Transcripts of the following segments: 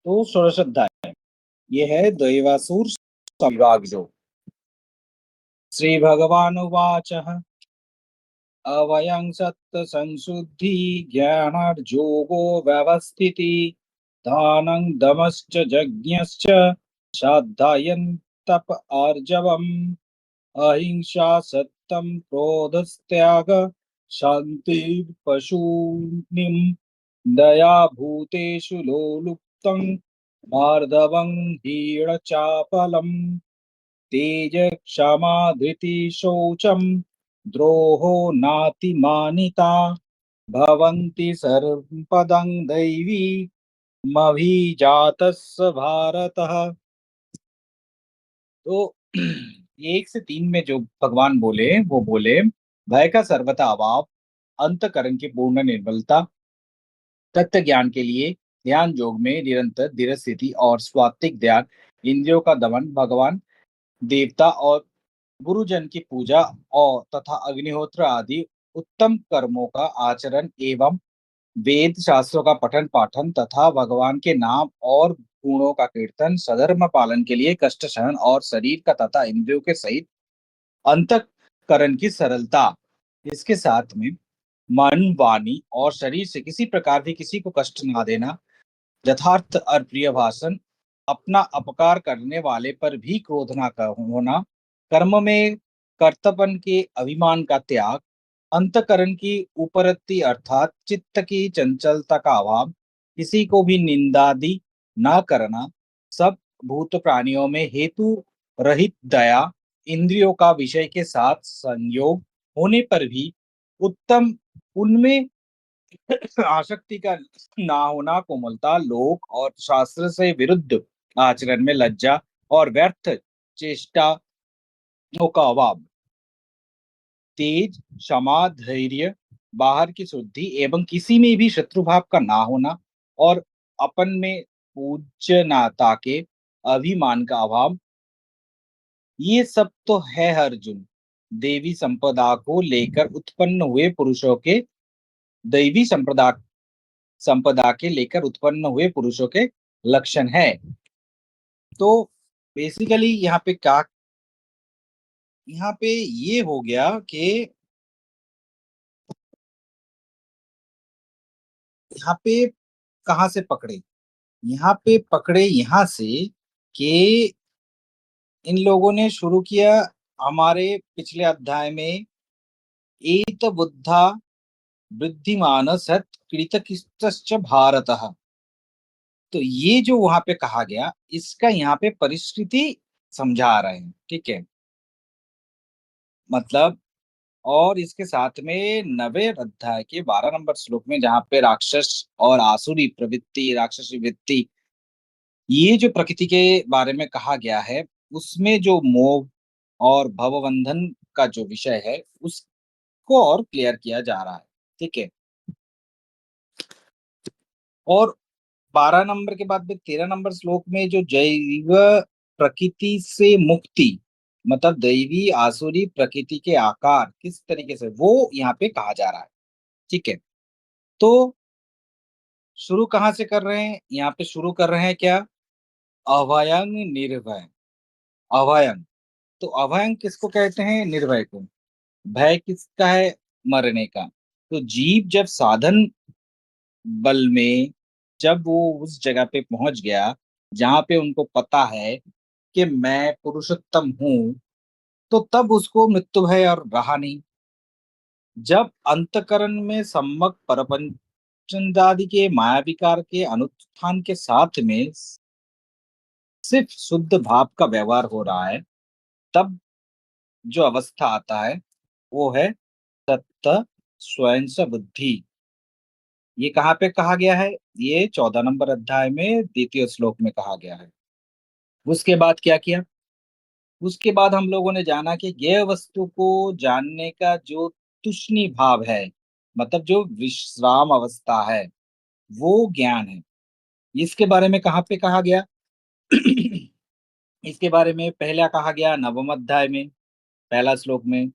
तो षोडश अध्याय ये है दैवासुर विभाग जो। श्री भगवान उवाच अवयं सत्त संशुद्धि ज्ञानार्जोगो व्यवस्थिति दानं दमश्च यज्ञश्च श्रद्धयन् तप आर्जवम् अहिंसा सत्यं क्रोधस्त्याग शान्ति पशूनिं दया भूतेषु लोलुप्तं मार्दवं हीनचापलम् तेज क्षमा धृति शौचम द्रोहो नातिमानिता भवन्ति सर्वपदं दैवी मभिजातस्य भारतः। तो 1 से 3 में जो भगवान बोले वो बोले, भय का सर्वथा अभाव, अंतकरण की पूर्ण निर्मलता, तत्व ज्ञान के लिए ध्यान योग में निरंतर धीर स्थिति और स्वात्विक ध्यान, इंद्रियों का दमन, भगवान देवता और गुरुजन की पूजा और तथा अग्निहोत्र आदि उत्तम कर्मों का आचरण एवं वेद शास्त्रों का पठन पाठन तथा भगवान के नाम और गुणों का कीर्तन, सधर्म पालन के लिए कष्ट सहन और शरीर का तथा इंद्रियों के सहित अंतःकरण की सरलता, इसके साथ में मन वाणी और शरीर से किसी प्रकार भी किसी को कष्ट ना देना, यथार्थ और प्रिय भाषण, अपना अपकार करने वाले पर भी क्रोध ना होना, कर्म में कर्तव्य के अभिमान का त्याग, अंतकरण की उपरति अर्थात चित्त की चंचलता का अभाव, किसी को भी निंदादि ना करना, सब भूत प्राणियों में हेतु रहित दया, इंद्रियों का विषय के साथ संयोग होने पर भी उत्तम उनमें आसक्ति का ना होना, कोमलता, लोक और शास्त्र से विरुद्ध आचरण में लज्जा और व्यर्थ चेष्टाओं का अभाव, तेज क्षमा धैर्य, बाहर की शुद्धि एवं किसी में भी शत्रुभाव का ना होना और अपन में पूज्यनाता के अभिमान का अभाव, ये सब तो है अर्जुन देवी संपदा को लेकर उत्पन्न हुए पुरुषों के दैवी संप्रदा संपदा के लेकर उत्पन्न हुए पुरुषों के लक्षण है। तो बेसिकली यहाँ पे ये हो गया कि यहाँ पे कहाँ से पकड़े, यहाँ पे पकड़े यहाँ से कि इन लोगों ने शुरू किया हमारे पिछले अध्याय में, एत बुद्धा वृद्धिमान सत कृतकिश्च भारतः। तो ये जो वहां पे कहा गया इसका यहाँ पे परिस्थिति समझा रहे हैं, ठीक है। मतलब और इसके साथ में 9वें अध्याय के 12 नंबर श्लोक में जहाँ पे राक्षस और आसुरी प्रवृत्ति, राक्षसी वृत्ति, ये जो प्रकृति के बारे में कहा गया है, उसमें जो मोह और भवबंधन का जो विषय है उसको और क्लियर किया जा रहा है, ठीक है। और 12 नंबर के बाद में 13 नंबर श्लोक में जो जैव प्रकृति से मुक्ति, मतलब दैवी आसुरी प्रकृति के आकार किस तरीके से वो यहाँ पे कहा जा रहा है, ठीक है। तो शुरू कहाँ से कर रहे हैं, यहाँ पे शुरू कर रहे हैं क्या, अभयंग निर्भय। अभयंग, तो अभयंग किसको कहते हैं, निर्भय को। भय किसका है, मरने का। तो जीव जब साधन बल में जब वो उस जगह पे पहुंच गया जहां पे उनको पता है कि मैं पुरुषोत्तम हूं, तो तब उसको मृत्यु भय और रहा नहीं। जब अंतकरण में सम्यक परपंचादि के माया विकार के अनुत्थान के साथ में सिर्फ शुद्ध भाव का व्यवहार हो रहा है, तब जो अवस्था आता है वो है तत्त स्वयं स बुद्धि। ये कहाँ पे कहा गया है, ये 14 नंबर अध्याय में द्वितीय श्लोक में कहा गया है। उसके बाद क्या किया, उसके बाद हम लोगों ने जाना कि ज्ञेय वस्तु को जानने का जो तुष्णि भाव है, मतलब जो विश्राम अवस्था है, वो ज्ञान है। इसके बारे में कहाँ पे कहा गया इसके बारे में पहला कहा गया 9वें अध्याय में पहला श्लोक में,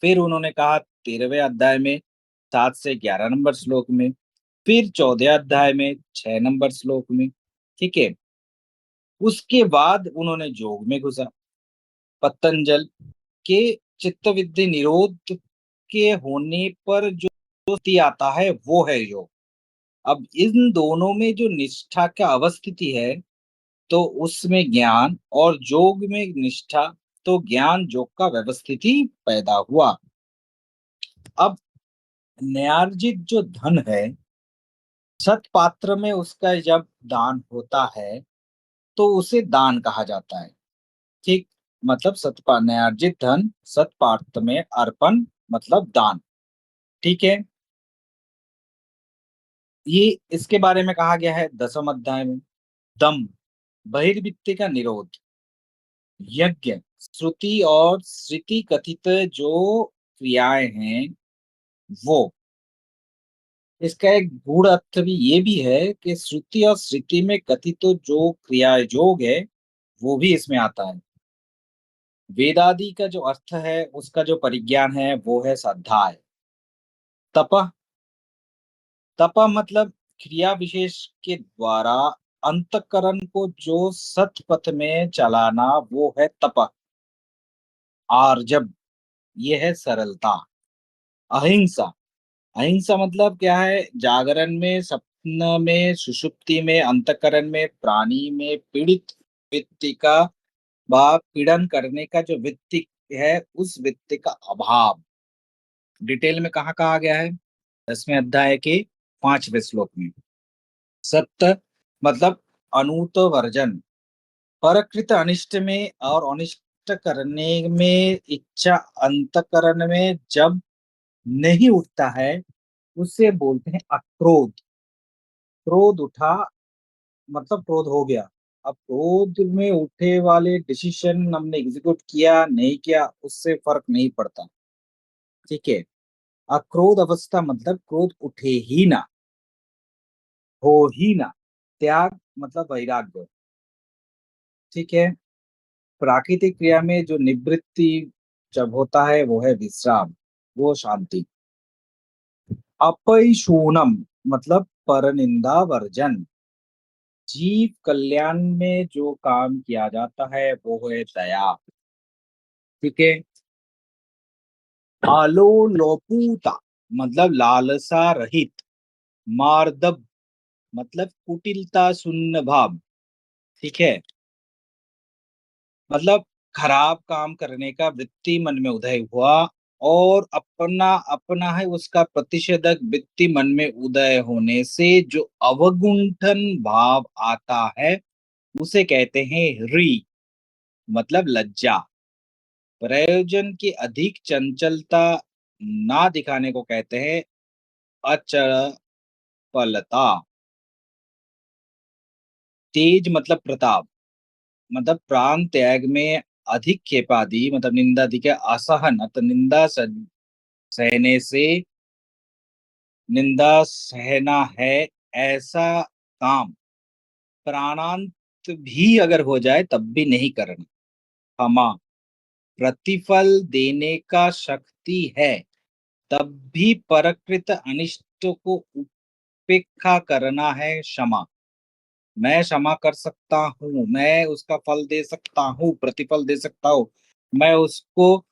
फिर उन्होंने कहा 13वें अध्याय में 7 से 11 नंबर श्लोक में, फिर 14 अध्याय में 6 नंबर श्लोक में, ठीक है। उसके बाद उन्होंने योग में घुसा। पतंजल के चित्तवृत्ति निरोध के होने पर जो स्थिति आता है वो है योग। अब इन दोनों में जो निष्ठा का अवस्थिति है, तो उसमें ज्ञान, और योग में निष्ठा, तो ज्ञान योग का व्यवस्थिति पैदा हुआ। अब न्यार्जित जो धन है, सत पात्र में उसका जब दान होता है तो उसे दान कहा जाता है। ठीक। मतलब सतपा न्यार्जित धन सत पात्र में अर्पण, मतलब दान। ठीक है। ये इसके बारे में कहा गया है 10वें अध्याय में। दम, बहिर्वित्त का निरोध, यज्ञ, श्रुति और स्मृति कथित जो क्रियाएं हैं वो। इसका एक गूढ़ अर्थ भी ये भी है कि श्रुति और स्मृति में कथित तो जो क्रिया योग है वो भी इसमें आता है। वेदादि का जो अर्थ है उसका जो परिज्ञान है वो है स्वाध्याय। तप, तप मतलब क्रिया विशेष के द्वारा अंतकरण को जो सत पथ में चलाना वो है तप। आर्जव, ये है सरलता। अहिंसा, अहिंसा मतलब क्या है? जागरण में, स्वप्न में, सुषुप्ति में, अंतकरण में, प्राणी में पीड़ित व्यक्ति का व पीड़न करने का जो व्यक्ति है उस व्यक्ति का अभाव। डिटेल में कहाँ कहा गया है? 10वें अध्याय के 5वें श्लोक में। सत्य मतलब अनूत वर्जन, परकृत अनिष्ट में और अनिष्ट करने में इच्छा अंतकरण में जब नहीं उठता है उसे बोलते हैं अक्रोध। क्रोध उठा मतलब क्रोध हो गया। अब क्रोध में उठे वाले डिसीजन हमने एग्जीक्यूट किया नहीं किया उससे फर्क नहीं पड़ता। ठीक है। अक्रोध अवस्था मतलब क्रोध उठे ही ना, हो ही ना। त्याग मतलब वैराग्य। ठीक है। प्राकृतिक क्रिया में जो निवृत्ति जब होता है वो है विश्राम, वो शांति। अपैशूनम मतलब परनिंदा वर्जन, जीव कल्याण में जो काम किया जाता है वो है दया। ठीक है। आलोलोपूता मतलब लालसा रहित। मार्दव मतलब कुटिलता शून्य भाव। ठीक है। मतलब खराब काम करने का वृत्ति मन में उदय हुआ, और अपना अपना है उसका प्रतिषेधक वृत्ति मन में उदय होने से जो अवगुंठन भाव आता है उसे कहते हैं री, मतलब लज्जा। प्रयोजन की अधिक चंचलता ना दिखाने को कहते हैं अचपलता। तेज मतलब प्रताप, मतलब प्राण त्याग में अधिक खेपादि मतलब निंदादि के असहन, अतः सहने से, निंदा सहना है ऐसा काम प्राणांत भी अगर हो जाए तब भी नहीं करना। क्षमा, प्रतिफल देने का शक्ति है तब भी परकृत अनिष्ट को उपेक्षा करना है क्षमा। मैं क्षमा कर सकता हूँ, मैं उसका फल दे सकता हूँ, प्रतिफल दे सकता हूँ, मैं उसको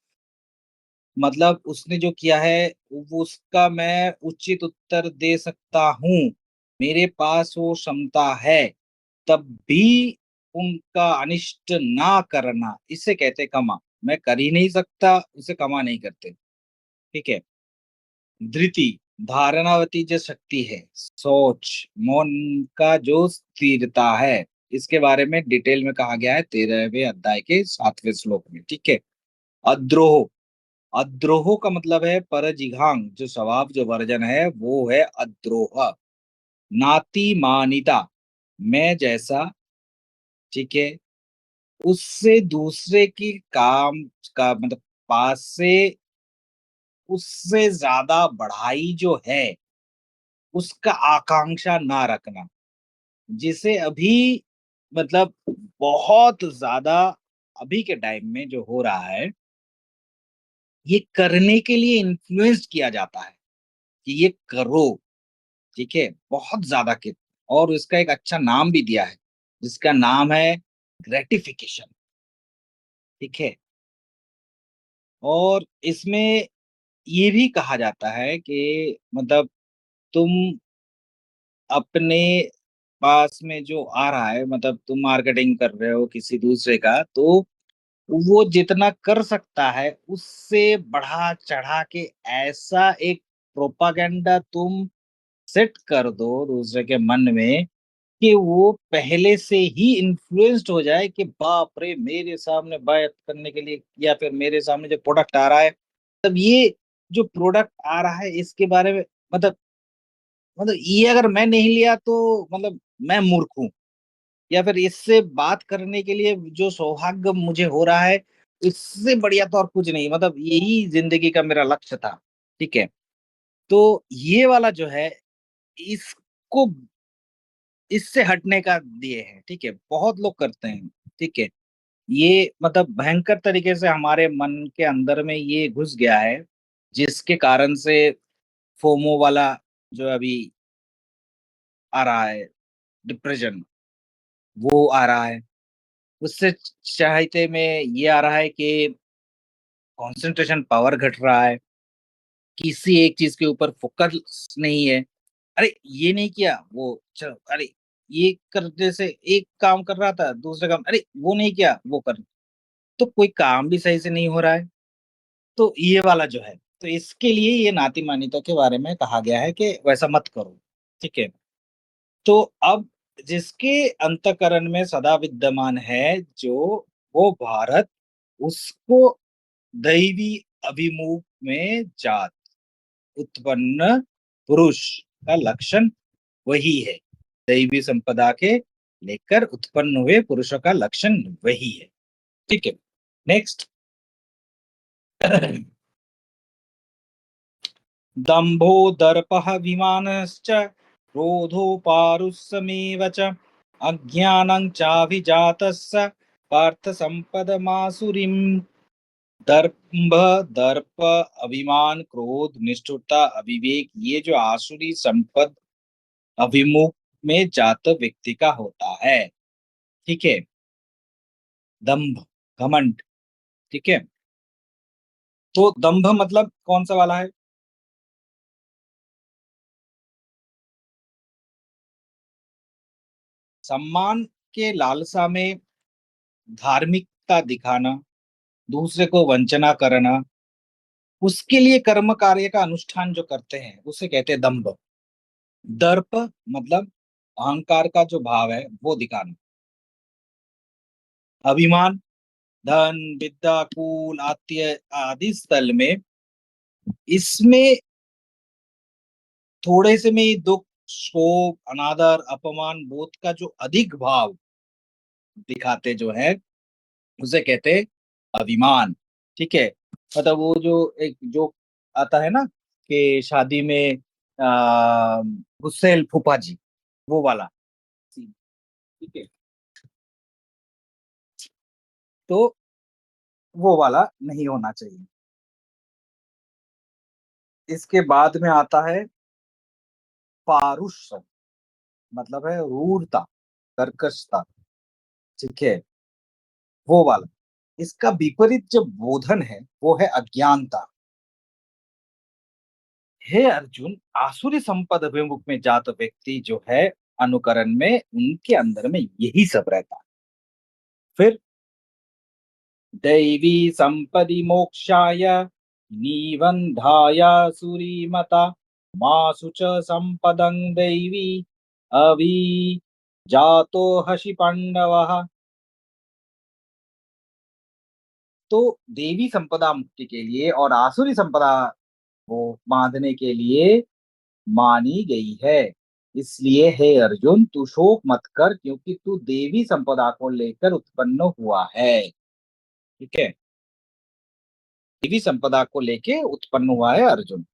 मतलब उसने जो किया है वो उसका मैं उचित उत्तर दे सकता हूँ, मेरे पास वो क्षमता है, तब भी उनका अनिष्ट ना करना इसे कहते क्षमा। मैं कर ही नहीं सकता उसे क्षमा नहीं करते। ठीक है। धृति, धारणावती जो शक्ति है, सोच, मौन का जो स्थिरता है, इसके बारे में डिटेल में कहा गया है 13वें अध्याय के 7वें श्लोक में। ठीक है। अद्रोह, अद्रोह का मतलब है परजिघांग, जो स्वभाव जो वर्जन है वो है अद्रोह। नाति मानिता, मैं जैसा। ठीक है। उससे दूसरे की काम का मतलब पास से उससे ज्यादा बढ़ाई जो है उसका आकांक्षा ना रखना, जिसे अभी मतलब बहुत ज्यादा अभी के टाइम में जो हो रहा है, ये करने के लिए इन्फ्लुएंस किया जाता है कि ये करो। ठीक है। बहुत ज्यादा और इसका एक अच्छा नाम भी दिया है, जिसका नाम है ग्रेटिफिकेशन। ठीक है। और इसमें ये भी कहा जाता है कि मतलब तुम अपने पास में जो आ रहा है, मतलब तुम मार्केटिंग कर रहे हो किसी दूसरे का, तो वो जितना कर सकता है उससे बढ़ा चढ़ा के ऐसा एक प्रोपागेंडा तुम सेट कर दो दूसरे के मन में कि वो पहले से ही इन्फ्लुएंस्ड हो जाए कि बाप रे, मेरे सामने बात करने के लिए या फिर मेरे सामने जो प्रोडक्ट आ रहा है, तब ये जो प्रोडक्ट आ रहा है इसके बारे में मतलब ये अगर मैं नहीं लिया तो मतलब मैं मूर्ख हूँ, या फिर इससे बात करने के लिए जो सौभाग्य मुझे हो रहा है, इससे बढ़िया तो और कुछ नहीं, मतलब यही जिंदगी का मेरा लक्ष्य था। ठीक है। तो ये वाला जो है, इसको इससे हटने का दिए हैं। ठीक है, बहुत लोग करते हैं। ठीक है। ये मतलब भयंकर तरीके से हमारे मन के अंदर में ये घुस गया है, जिसके कारण से फोमो वाला जो अभी आ रहा है, डिप्रेशन, वो आ रहा है। उससे चाहते में ये आ रहा है कि कंसंट्रेशन पावर घट रहा है, किसी एक चीज के ऊपर फोकस नहीं है। अरे ये नहीं किया, वो चलो, अरे ये करने से एक काम कर रहा था, दूसरा काम, अरे वो नहीं किया, वो कर, तो कोई काम भी सही से नहीं हो रहा है। तो ये वाला जो है, तो इसके लिए ये नाती मान्यता के बारे में कहा गया है कि वैसा मत करो। ठीक है। तो अब जिसके अंतःकरण में सदा विद्यमान है जो, वो भारत, उसको दैवी अभिमुख में जात उत्पन्न पुरुष का लक्षण वही है। दैवी संपदा के लेकर उत्पन्न हुए पुरुषों का लक्षण वही है। ठीक है। नेक्स्ट। दम्भो दर्पः विमानश्च क्रोधो पारुष्यमेव च अज्ञानं चाभिजातस्य पार्थ सम्पदमासुरीम्। दर्प, दर्प, अभिमान, क्रोध, निष्ठुरता, अविवेक, ये जो आसुरी संपद अभिमुख में जात व्यक्ति का होता है। ठीक है। दंभ, घमंड। ठीक है। तो दंभ मतलब कौन सा वाला है? सम्मान के लालसा में धार्मिकता दिखाना, दूसरे को वंचना करना, उसके लिए कर्म कार्य का अनुष्ठान जो करते हैं उसे कहते हैं दंभ। दर्प मतलब अहंकार का जो भाव है वो दिखाना। अभिमान, धन, विद्या, कुल, आत्य आदि स्थल में, इसमें थोड़े से में ही दुख, शोक, अनादर, अपमान बोध का जो अधिक भाव दिखाते जो है, उसे कहते हैं अभिमान। ठीक है। मतलब वो जो एक जो आता है ना कि शादी में गुस्सेल फूफा जी, वो वाला सीन। ठीक है। तो वो वाला नहीं होना चाहिए। इसके बाद में आता है पारुष्य, मतलब है रूरता, कर्कशता। ठीक है। वो वाला। इसका विपरीत जो बोधन है वो है अज्ञानता। हे अर्जुन, आसुरी संपद अभिमुख में जात व्यक्ति जो है, अनुकरण में उनके अंदर में यही सब रहता है। फिर दैवी संपदि मोक्षाय निबंधाय सुरीमता मासु च संपदं दैवी अभि जातो हसि पांडवः। तो देवी संपदा मुक्ति के लिए और आसुरी संपदा को बांधने के लिए मानी गई है। इसलिए हे अर्जुन, तू शोक मत कर, क्योंकि तू देवी संपदा को लेकर उत्पन्न हुआ है। ठीक है। देवी संपदा को लेके उत्पन्न हुआ है अर्जुन।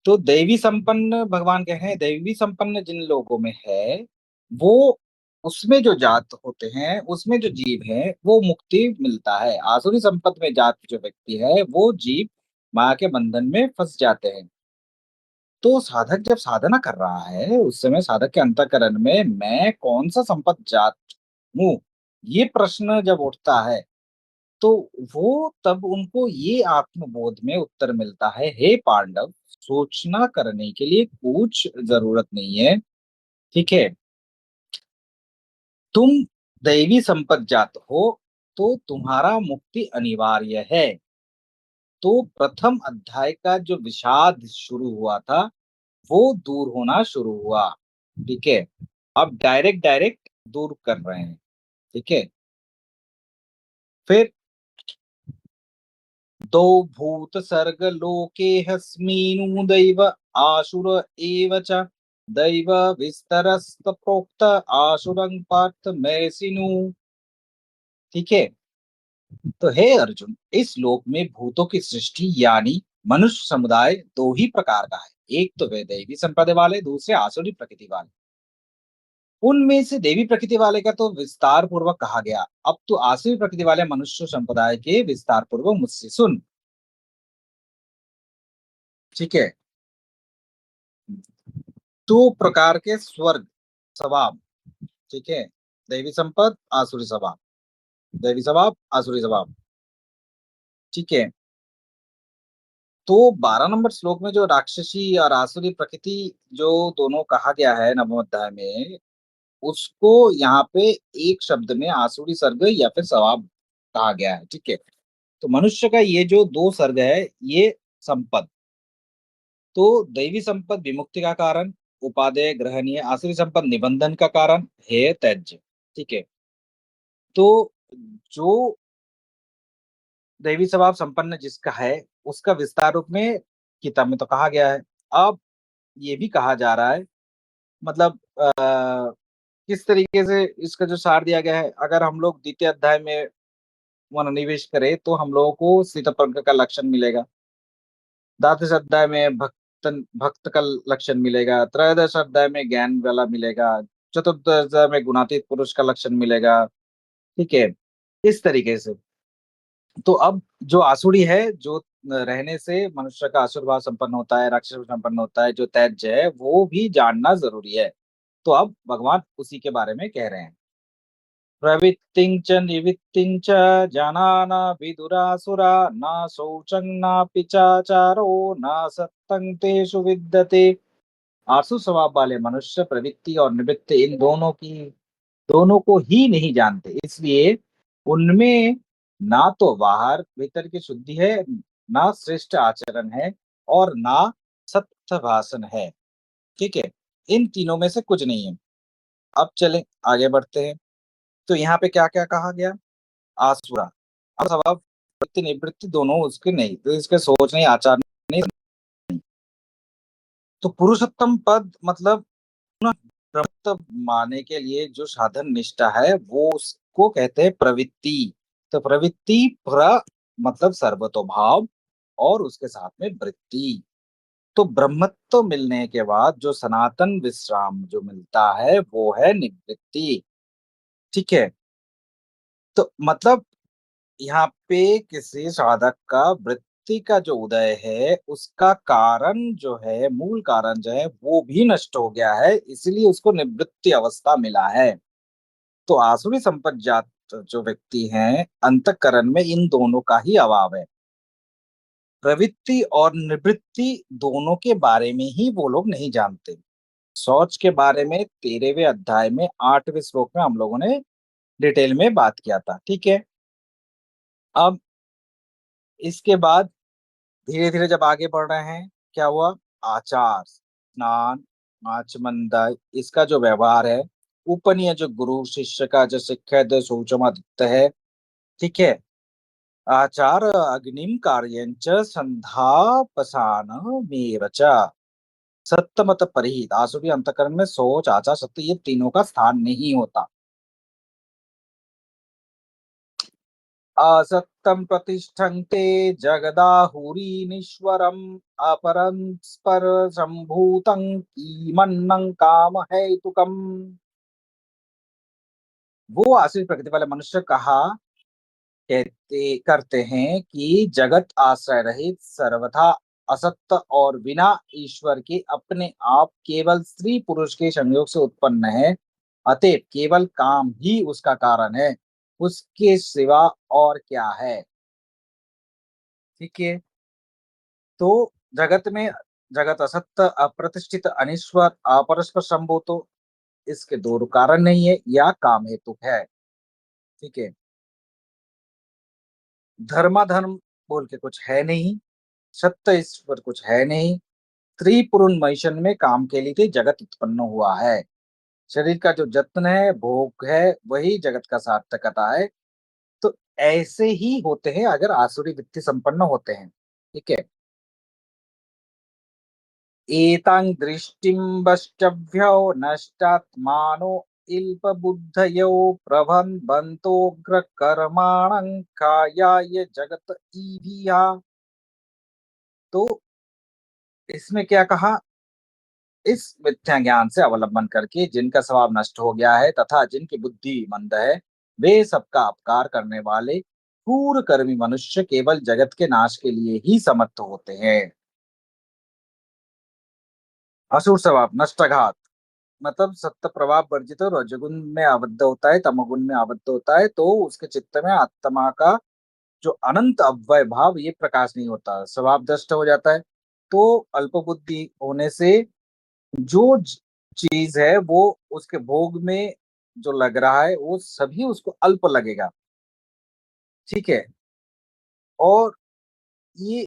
तो देवी संपन्न भगवान कह रहे हैं, देवी संपन्न जिन लोगों में है, वो, उसमें जो जात होते हैं, उसमें जो जीव है, वो मुक्ति मिलता है। आसुरी संपद में जात जो व्यक्ति है, वो जीव माया के बंधन में फंस जाते हैं। तो साधक जब साधना कर रहा है, उस समय साधक के अंतःकरण में मैं कौन सा संपत जात हूँ, ये प्रश्न जब उठता है, तो वो तब उनको ये आत्मबोध में उत्तर मिलता है, हे पांडव, सोचना करने के लिए कुछ जरूरत नहीं है। ठीक है, तुम दैवी संपत जात हो, तो तुम्हारा मुक्ति अनिवार्य है। तो प्रथम अध्याय का जो विषाद शुरू हुआ था, वो दूर होना शुरू हुआ। ठीक है, अब डायरेक्ट डायरेक्ट दूर कर रहे हैं। ठीक है, फिर दो भूत सर्ग लोके हस्मीनु दैव आसुर एव च दैव विस्तरस्त प्रोक्त आसुरं पार्थ मैसिनु। ठीक है, तो हे अर्जुन, इस लोक में भूतों की सृष्टि यानी मनुष्य समुदाय दो ही प्रकार का है। एक तो वे दैवी संपदा वाले, दूसरे आसुरी प्रकृति वाले। उनमें से देवी प्रकृति वाले का तो विस्तार पूर्वक कहा गया, अब तो आसुरी प्रकृति वाले मनुष्य संप्रदाय के विस्तार पूर्वक मुझसे सुन। ठीक है, दो प्रकार के स्वर्ग स्वभाव। ठीक है, दैवी संपद, आसुरी स्वभाव। दैवी स्वभाव, आसुरी स्वभाव। ठीक है, तो 12 नंबर श्लोक में जो राक्षसी और आसुरी प्रकृति जो दोनों कहा गया है नवम अध्याय में, उसको यहाँ पे एक शब्द में आसुरी सर्ग या फिर स्वभाव कहा गया है। ठीक है, तो मनुष्य का ये जो दो सर्ग है, ये संपद, तो दैवी संपद विमुक्ति का कारण, उपादेय ग्रहणीय, आसुरी संपद निबंधन का कारण, हेय त्याज्य। ठीक है, तो जो दैवी स्वभाव संपन्न जिसका है, उसका विस्तार रूप में गीता में तो कहा गया है। अब ये भी कहा जा रहा है, मतलब किस तरीके से इसका जो सार दिया गया है, अगर हम लोग द्वितीय अध्याय में मनोनिवेश करें तो हम लोगों को स्थितप्रज्ञ का लक्षण मिलेगा। द्वादश अध्याय में भक्त का लक्षण मिलेगा। त्रयोदश अध्याय में ज्ञान वाला मिलेगा। चतुर्थ अध्याय में गुणातीत पुरुष का लक्षण मिलेगा। ठीक है, इस तरीके से। तो अब जो आसुरी है, जो रहने से मनुष्य का आसुर भाव संपन्न होता है, राक्षस भाव संपन्न होता है, जो त्याज्य है, वो भी जानना जरूरी है। तो अब भगवान उसी के बारे में कह रहे हैं। प्रवृत्तिं च निवृत्तिं च जनाना विदुरासुरा न शौचं नापि चाचारो न सत्तं तेषु विद्यते। आसुर स्वभाव वाले मनुष्य प्रवृत्ति और निवृत्ति, इन दोनों को ही नहीं जानते, इसलिए उनमें ना तो बाहर भीतर की शुद्धि है, ना श्रेष्ठ आचरण है, और ना सत्य भाषण है। ठीक है, इन तीनों में से कुछ नहीं है। अब चलें आगे बढ़ते हैं। तो यहाँ पे क्या क्या कहा गया? आसुरा और स्वभाव, वृत्ति निवृत्ति दोनों उसके नहीं, तो इसके सोच नहीं, आचार नहीं। तो पुरुषोत्तम पद मतलब ब्रह्मत्व माने के लिए जो साधन निष्ठा है, वो उसको कहते हैं प्रवृत्ति। तो प्रवृत्ति मतलब सर्वतोभाव, और उसके साथ में वृत्ति। तो ब्रह्मत्व मिलने के बाद जो सनातन विश्राम जो मिलता है, वो है निवृत्ति। ठीक है, तो मतलब यहाँ पे किसी साधक का वृत्ति का जो उदय है, उसका कारण जो है, मूल कारण जो है, वो भी नष्ट हो गया है, इसलिए उसको निवृत्ति अवस्था मिला है। तो आसुरी संपज्जात जो व्यक्ति हैं, अंतःकरण में इन दोनों का ही अभाव है। प्रवृत्ति और निवृत्ति दोनों के बारे में ही वो लोग नहीं जानते। शौच के बारे में 13वें अध्याय में 8वें श्लोक में हम लोगों ने डिटेल में बात किया था। ठीक है, अब इसके बाद धीरे धीरे जब आगे बढ़ रहे हैं, क्या हुआ? आचार, स्नान, आचमन, इसका जो व्यवहार है, उपनीय जो गुरु शिष्य का जो शिक्षा है, शौचमत है। ठीक है, आचार अग्निम कार्यंच संध्यापसानमेव च सत्यमत परिहित। आसुरी अंतकरण में सोच, आचार, सत्य, ये तीनों का स्थान नहीं होता। असत्यं प्रतिष्ठन्ते जगदाहुरीनीश्वरम् अपरस्पर सम्भूतं कीमन्नं काम हेतुकम्। वो आश्रित प्रकृति वाले मनुष्य कहा कहते करते हैं कि जगत आश्रय रहित, सर्वथा असत्य और बिना ईश्वर के अपने आप केवल स्त्री पुरुष के संयोग से उत्पन्न है। अतएव केवल काम ही उसका कारण है, उसके सिवा और क्या है। ठीक है। तो जगत में जगत असत्य, अप्रतिष्ठित, अनिश्वर, अपरस्पर संभूत, तो इसके दो कारण नहीं है या काम हेतु है। ठीक है। धर्माधर्म बोल के कुछ है नहीं, सत्य ईश्वर कुछ है नहीं। स्त्री पुरुष महिषन में काम के लिए जगत उत्पन्न हुआ है। शरीर का जो जत्न है, भोग है, वही जगत का सार्थकता है। तो ऐसे ही होते हैं अगर आसुरी वृत्ति संपन्न होते हैं। ठीक है। एतां दृष्टिं वष्ट्यभ्यो नष्टात्मानो इल्पबुद्धयो प्रभन्वन्तोग्रकर्माणं कायाय जगत ईभिया। तो इसमें क्या कहा, इस मिथ्या ज्ञान से अवलंबन करके जिनका स्वभाव नष्ट हो गया है तथा जिनकी बुद्धि मंद है, वे सबका अपकार करने वाले क्रूर कर्मी मनुष्य केवल जगत के नाश के लिए ही समर्थ होते हैं। असुर स्वभाव नष्टघात मतलब सत्य प्रभाव वर्जित और रजोगुण में आबद्ध होता है, तमोगुण में आबद्ध होता है, तो उसके चित्त में आत्मा का जो अनंत अव्यय भाव ये प्रकाश नहीं होता, स्वभाव दृष्ट हो जाता है। तो अल्प बुद्धि होने से जो चीज है वो उसके भोग में जो लग रहा है वो सभी उसको अल्प लगेगा। ठीक है। और ये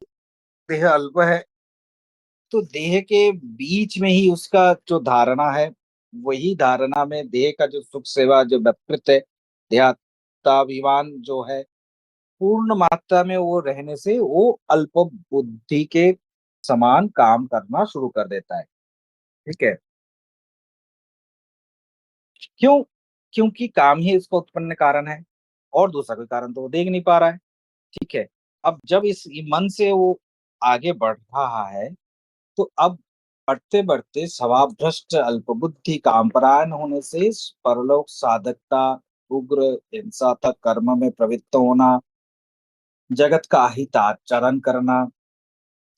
देह अल्प है, तो देह के बीच में ही उसका जो धारणा है, वही धारणा में देह का जो सुख सेवा जो व्यापृत है, देहात्माभिमान जो है, पूर्ण मात्रा में वो रहने से वो अल्प बुद्धि के समान काम करना शुरू कर देता है। ठीक है। क्यों? क्योंकि काम ही इसका उत्पन्न कारण है, और दूसरा कोई कारण तो वो देख नहीं पा रहा है। ठीक है। अब जब इस मन से वो आगे बढ़ रहा है, तो अब बढ़ते बढ़ते स्वभाव भ्रष्ट अल्पबुद्धि कामपरायण होने से परलोक साधकता, उग्र हिंसा तक कर्म में प्रवृत्त होना, जगत का हिताचरण करना,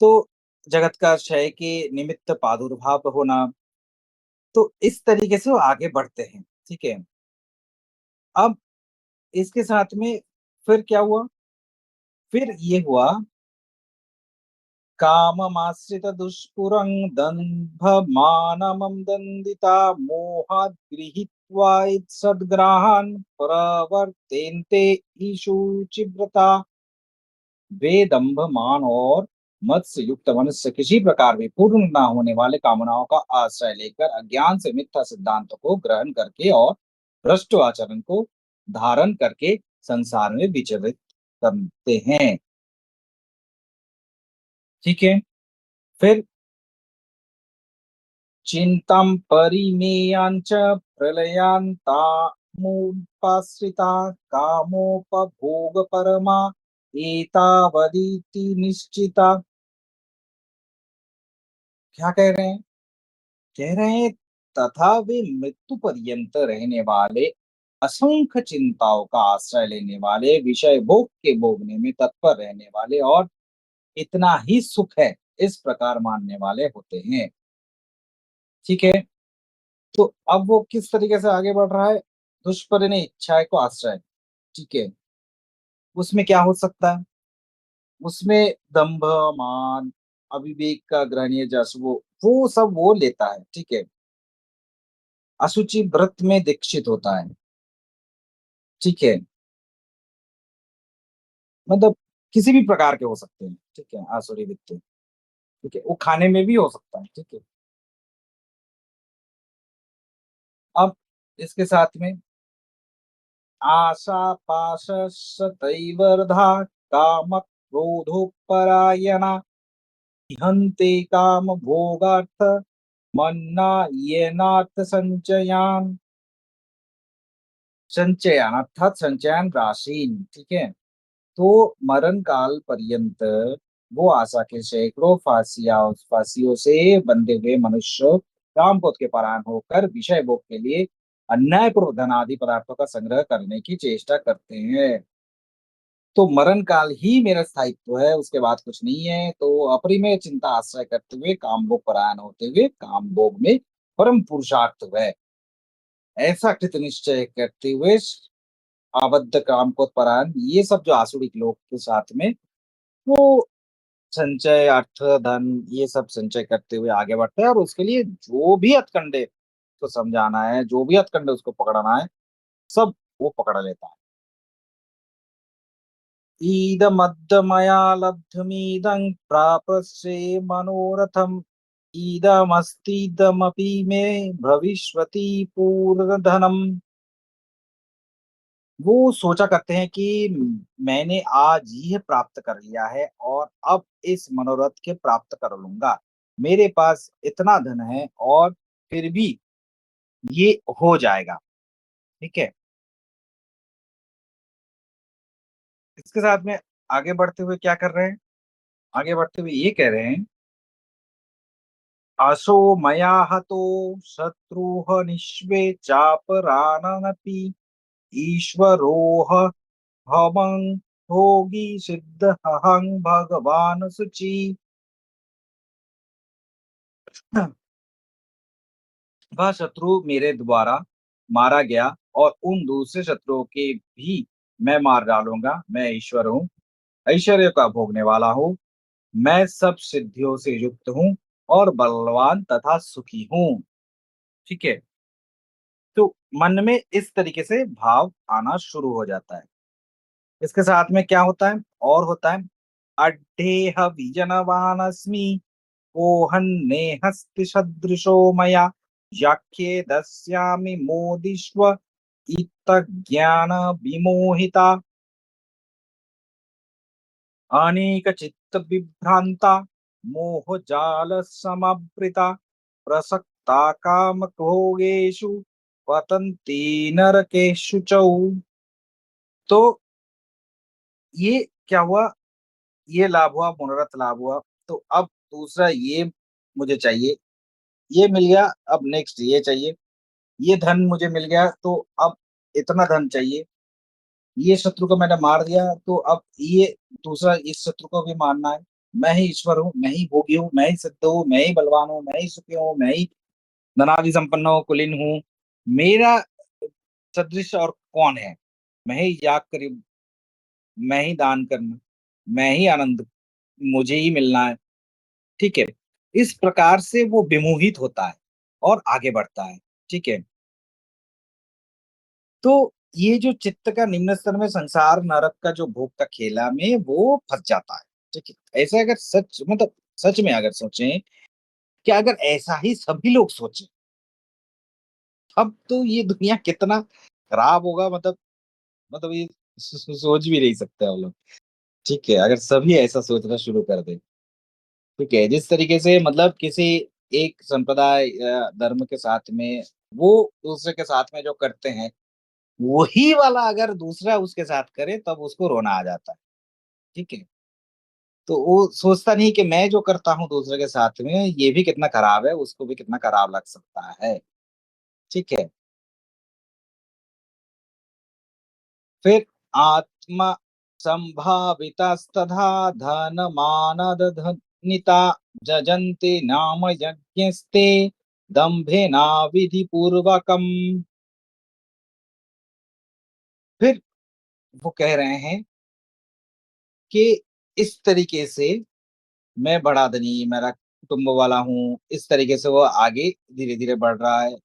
तो जगत का क्षय के निमित्त प्रादुर्भाव होना, तो इस तरीके से वो आगे बढ़ते हैं। ठीक है। अब इसके साथ में फिर क्या हुआ? फिर ये हुआ, काममाश्रित दुष्पुरं दम्भमानमं दन्दिता मोहात् गृहीत्वा सद्ग्राहान् प्रवर्तेन्ते ईशुचिव्रता। वे दंभ, मान और मद से युक्त मनुष्य किसी प्रकार भी पूर्ण न होने वाले कामनाओं का आश्रय लेकर अज्ञान से मिथ्या सिद्धांत को ग्रहण करके और भ्रष्ट आचरण को धारण करके संसार में विचरित करते हैं। ठीक है। फिर चिंतां परिमेयाञ्च प्रलयान्तामुपाश्रिता कामोपभोगपरमा एतावदिति निश्चिता। क्या कह रहे हैं? कह रहे हैं तथा वे मृत्यु पर्यंत रहने वाले असंख्य चिंताओं का आश्रय लेने वाले, विषय भोग के भोगने में तत्पर रहने वाले और इतना ही सुख है इस प्रकार मानने वाले होते हैं। ठीक है। तो अब वो किस तरीके से आगे बढ़ रहा है? दुष्परिणय इच्छाएं को आश्रय। ठीक है। उसमें क्या हो सकता है? उसमें दंभ, मान, अविवेक का ग्रहणीय जस, वो सब वो लेता है। ठीक है। असुचि व्रत में दीक्षित होता है। ठीक है। मतलब किसी भी प्रकार के हो सकते हैं। ठीक है, आसुरी वृत्ति। ठीक है, वो खाने में भी हो सकता है। ठीक है। अब इसके साथ में आशा पाश सतैवर्धा काम क्रोधोपरायणा हन्ते काम भोगार्थ मन्ना येनार्थ संचयान। संचयान अर्थात संचयन राशि। ठीक है। तो मरण काल पर्यंत वो आशा के सैकड़ों फांसियों से बंधे हुए मनुष्य काम क्रोध के परायण होकर विषय भोग के लिए अन्यायपूर्वक धन आदि पदार्थों का संग्रह करने की चेष्टा करते हैं। तो मरण काल ही मेरा स्थायित्व है, उसके बाद कुछ नहीं है। तो अपरिमेय चिंता आश्रय करते हुए कामभोग परायण होते हुए कामभोग में परम पुरुषार्थ है, ऐसा कृत निश्चय करते हुए आबद्ध काम को परायण, ये सब जो आसुरिक लोग के साथ में वो संचय, अर्थ, धन, ये सब संचय करते हुए आगे बढ़ते हैं, और उसके लिए जो भी हथकंडे को समझाना है, जो भी हथकंडे उसको पकड़ना है, सब वो पकड़ लेता है। ईदमद्य मया लब्धमीदं प्राप्स्ये मनोरथम, ईदमस्तीदमपि मे भविष्यति पूर्णधनम। वो सोचा करते हैं कि मैंने आज ये प्राप्त कर लिया है और अब इस मनोरथ के प्राप्त कर लूंगा, मेरे पास इतना धन है और फिर भी ये हो जाएगा। ठीक है, इसके साथ में आगे बढ़ते हुए क्या कर रहे हैं, आगे बढ़ते हुए ये कह रहे हैं, असो मया हतो शत्रुः निष्वे चापराननपि, ईश्वरोह भवं भोगी सिद्धहं भगवान शुचि। वह शत्रु मेरे द्वारा मारा गया और उन दूसरे शत्रुओं के भी मैं मार डालूंगा। मैं ईश्वर हूँ, ऐश्वर्य का भोगने वाला हूँ, मैं सब सिद्धियों से युक्त हूँ और बलवान तथा सुखी हूँ। ठीक है, तो मन में इस तरीके से भाव आना शुरू हो जाता है। इसके साथ में क्या होता है और होता है, अड्ढेह विजनवानस्मि ओहन्ने हस्ति सदृशो मया याख्ये दस्यामि मोदिष्व इत्तज्ञान विमोहिता अनेक चित्त विभ्रांता मोह जाल समावृता प्रसक्ता काम भोगेषु पतन्ति नरकेषु च। तो ये क्या हुआ, ये लाभ हुआ, मनोरथ लाभ हुआ। तो अब दूसरा ये मुझे चाहिए, ये मिल गया, अब नेक्स्ट ये चाहिए, ये धन मुझे मिल गया तो अब इतना धन चाहिए, ये शत्रु को मैंने मार दिया तो अब ये दूसरा इस शत्रु को भी मारना है। मैं ही ईश्वर हूँ, मैं ही भोगी हूँ, मैं ही सिद्ध हूँ, मैं ही बलवान हूँ, मैं ही सुखी हूँ, मैं ही धनादि संपन्न हूँ, कुलीन हूँ, मेरा सदृश और कौन है। मैं ही याग करी, मैं ही दान करना, मैं ही आनंद, मुझे ही मिलना है। ठीक है, इस प्रकार से वो विमोहित होता है और आगे बढ़ता है। ठीक है, तो ये जो चित्त का निम्न स्तर में संसार नरक का जो भोग का खेला में वो फंस जाता है। ठीक है, ऐसा अगर सच मतलब सच में अगर सोचें कि अगर ऐसा ही सभी लोग सोचें, अब तो ये दुनिया कितना खराब होगा, मतलब ये सोच भी नहीं सकते हम लोग। ठीक है, अगर सभी ऐसा सोचना शुरू कर दे। ठीक है, जिस तरीके से मतलब किसी एक संप्रदाय धर्म के साथ में वो दूसरे के साथ में जो करते हैं, वही वाला अगर दूसरा उसके साथ करे तब उसको रोना आ जाता है। ठीक है, तो वो सोचता नहीं कि मैं जो करता हूँ दूसरे के साथ में ये भी कितना खराब है, उसको भी कितना खराब लग सकता है। ठीक है, फिर आत्मा संभावितस्तथा धन मानद धनिता जजन्ते नाम यज्ञस्ते दंभेना विधि पूर्वकम। फिर वो कह रहे हैं कि इस तरीके से मैं बड़ा धनी, मेरा कुटुंब वाला हूँ, इस तरीके से वो आगे धीरे धीरे बढ़ रहा है।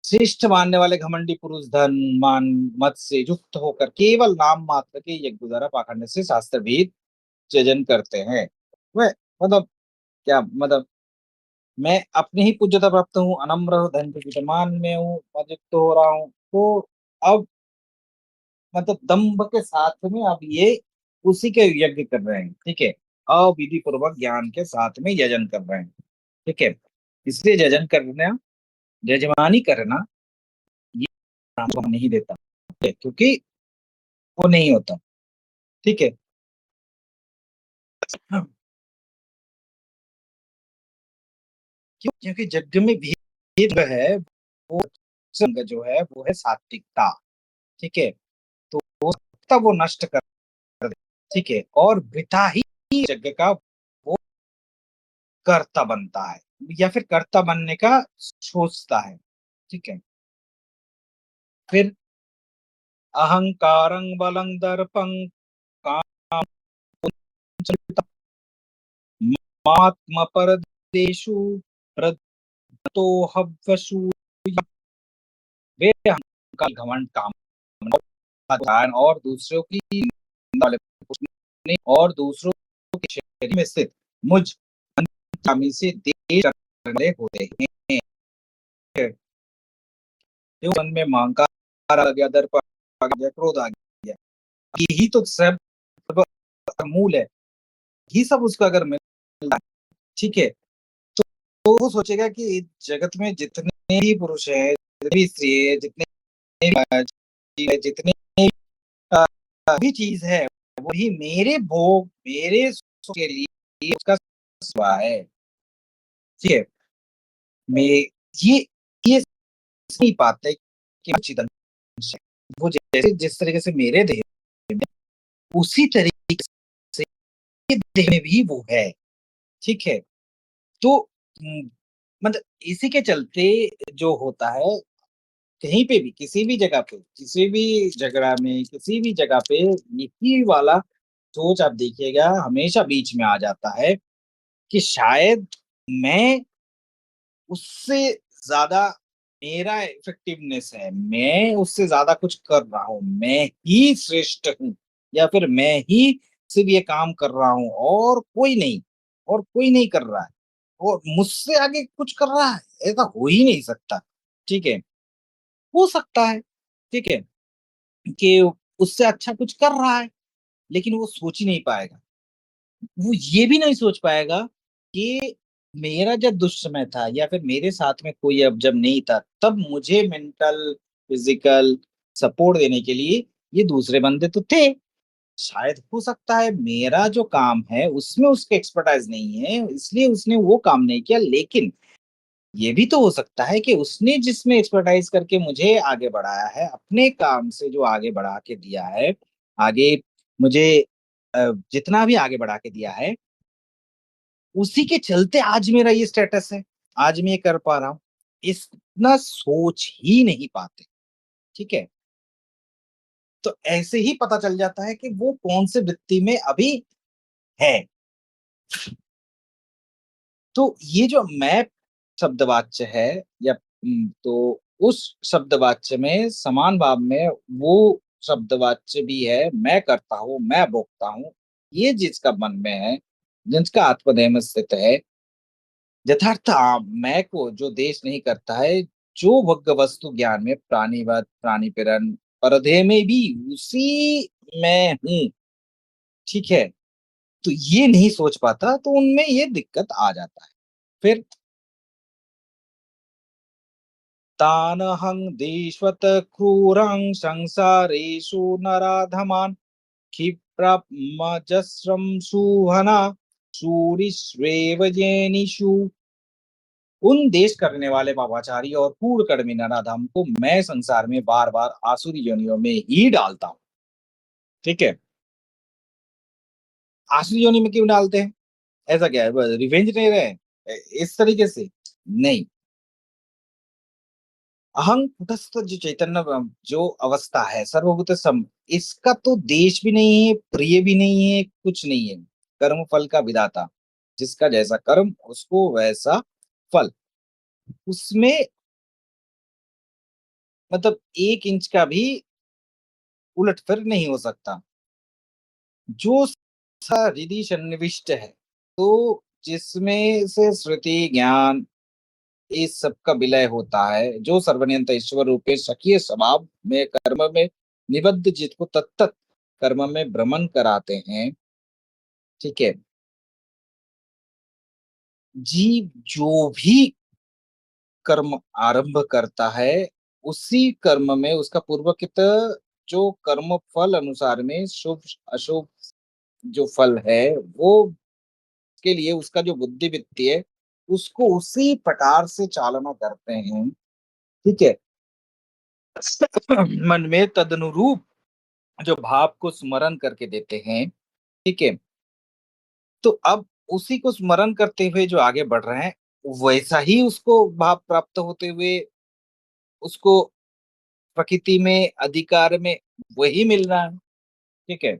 श्रेष्ठ मानने वाले घमंडी पुरुष धन मान मत से युक्त होकर केवल नाम मात्र के यज्ञ द्वारा पाखंड से शास्त्र भेद सृजन करते हैं। वह मतलब क्या मतलब, मैं अपनी ही पूज्यता प्राप्त हूँ, अनम्र हूँ, धन के विद्यमान में हूँ, मदयुक्त हो रहा हूँ। तो अब मतलब दंभ के साथ में अब ये उसी के यज्ञ कर रहे हैं। ठीक है, अविधि पूर्वक ज्ञान के साथ में यजन कर रहे हैं। ठीक है, इसलिए यजन करना, यजमानी करना, ये नाम नहीं देता है, क्योंकि वो नहीं होता। ठीक है, क्यों, क्योंकि यज्ञ में भेद जो है वो संग जो है वो है सात्विकता। ठीक है, तो वो सत्ता वो नष्ट कर ठीक है, और वृथा ही यज्ञ का वो कर्ता बनता है या फिर कर्ता बनने का सोचता है। ठीक है, फिर अहंकारं बलं दर्पं कामात्मपरदेषु प्रतो हव्यसु वे अहंकार घमंड काम ध्यान और दूसरों की निंदा वाले पुरुष और दूसरों के शरीर में स्थित मुझ स्वामी से देश करने होते हैं। जो मन में महंकार आ गया, दर्प आ गया, क्रोध आ गया, यही तो सब मूल है। ही सब उसका अगर मिल, ठीक है, तो वो सोचेगा कि जगत में जितने भी पुरुष है, जितनी भी स्त्री है, जितने जितने भी चीज है, वही मेरे भोग मेरे सुख के लिए उसका स्वा है। ठीक है, मैं ये नहीं पाते कि चिदंश है। वो जैसे जिस तरीके से मेरे देह में, उसी तरीके से देह में भी वो है। ठीक है, तो मतलब इसी के चलते जो होता है, कहीं पे भी किसी भी जगह पे, किसी भी झगड़ा में, किसी भी जगह पे यही वाला सोच आप देखिएगा हमेशा बीच में आ जाता है कि शायद मैं उससे ज्यादा, मेरा इफेक्टिवनेस है, मैं उससे ज्यादा कुछ कर रहा हूं, मैं ही श्रेष्ठ हूं, या फिर मैं ही सिर्फ ये काम कर रहा हूं और कोई नहीं, और कोई नहीं कर रहा है, और मुझसे आगे कुछ कर रहा है, ऐसा हो ही नहीं सकता। ठीक है, हो सकता है, ठीक है, कि उससे अच्छा कुछ कर रहा है, लेकिन वो सोच ही नहीं पाएगा। वो ये भी नहीं सोच पाएगा कि मेरा जब दुष्समय था या फिर मेरे साथ में कोई अब जब नहीं था, तब मुझे मेंटल फिजिकल सपोर्ट देने के लिए ये दूसरे बंदे तो थे। शायद हो सकता है मेरा जो काम है उसमें उसके एक्सपर्टाइज नहीं है, इसलिए उसने वो काम नहीं किया, लेकिन ये भी तो हो सकता है कि उसने जिसमें एक्सपर्टाइज करके मुझे आगे बढ़ाया है, अपने काम से जो आगे बढ़ा के दिया है, आगे मुझे जितना भी आगे बढ़ा के दिया है, उसी के चलते आज मेरा ये स्टेटस है, आज मैं ये कर पा रहा हूँ। इतना सोच ही नहीं पाते। ठीक है, तो ऐसे ही पता चल जाता है कि वो कौन से वृत्ति में अभी है। तो ये जो मैं शब्दवाच्य है, या तो उस शब्दवाच्य में समान भाव में वो शब्दवाच्य भी है, मैं करता हूँ, मैं भोगता हूँ, ये जिसका मन में है, जिसका आत्मदेह में स्थित है, यथार्थ मैं को जो देश नहीं करता है, जो भोग्य वस्तु ज्ञान में प्राणीवत प्राणीपीड़न परधेय में भी उसी मैं हूँ। ठीक है, तो ये नहीं सोच पाता, तो उनमें ये दिक्कत आ जाता है। फिर तानहं देशवत् क्रूरं संसारेषु नराधमान् क्षिप्रमजस्रं सुहना शूरिष्वेव जेनिषु। उन देश करने वाले पापाचारी और क्रूर कर्मी नराधम को मैं संसार में बार बार आसुरी योनियों में ही डालता हूँ। ठीक है, आसुरी योनि में क्यों डालते हैं? ऐसा क्या है, रिवेंज ले रहे हैं इस तरीके से? नहीं, अहंग कुटस्थ जो चैतन्य जो अवस्था है सर्वभूत सम, इसका तो देश भी नहीं है, प्रिय भी नहीं है, कुछ नहीं है। कर्म फल का विधाता, जिसका जैसा कर्म उसको वैसा फल, उसमें मतलब 1 इंच का भी उलट फिर नहीं हो सकता। जो हृदय सन्निविष्ट है, तो जिसमें से श्रुति ज्ञान इस सब का विलय होता है, जो सर्वनियंत ईश्वर रूपे स्वकीय स्वभाव में कर्म में निबद्ध जिसको तत्त कर्म में भ्रमण कराते हैं। ठीक है, जीव जो भी कर्म आरंभ करता है, उसी कर्म में उसका पूर्वकित जो कर्म फल अनुसार में शुभ अशुभ जो फल है, वो के लिए उसका जो बुद्धि वृत्ति है, उसको उसी प्रकार से चालना करते हैं। ठीक है, मन में तदनुरूप जो भाव को स्मरण करके देते हैं, ठीक है? तो अब उसी को स्मरण करते हुए जो आगे बढ़ रहे हैं, वैसा ही उसको भाव प्राप्त होते हुए उसको प्रकृति में, अधिकार में वही मिल रहा है, ठीक है?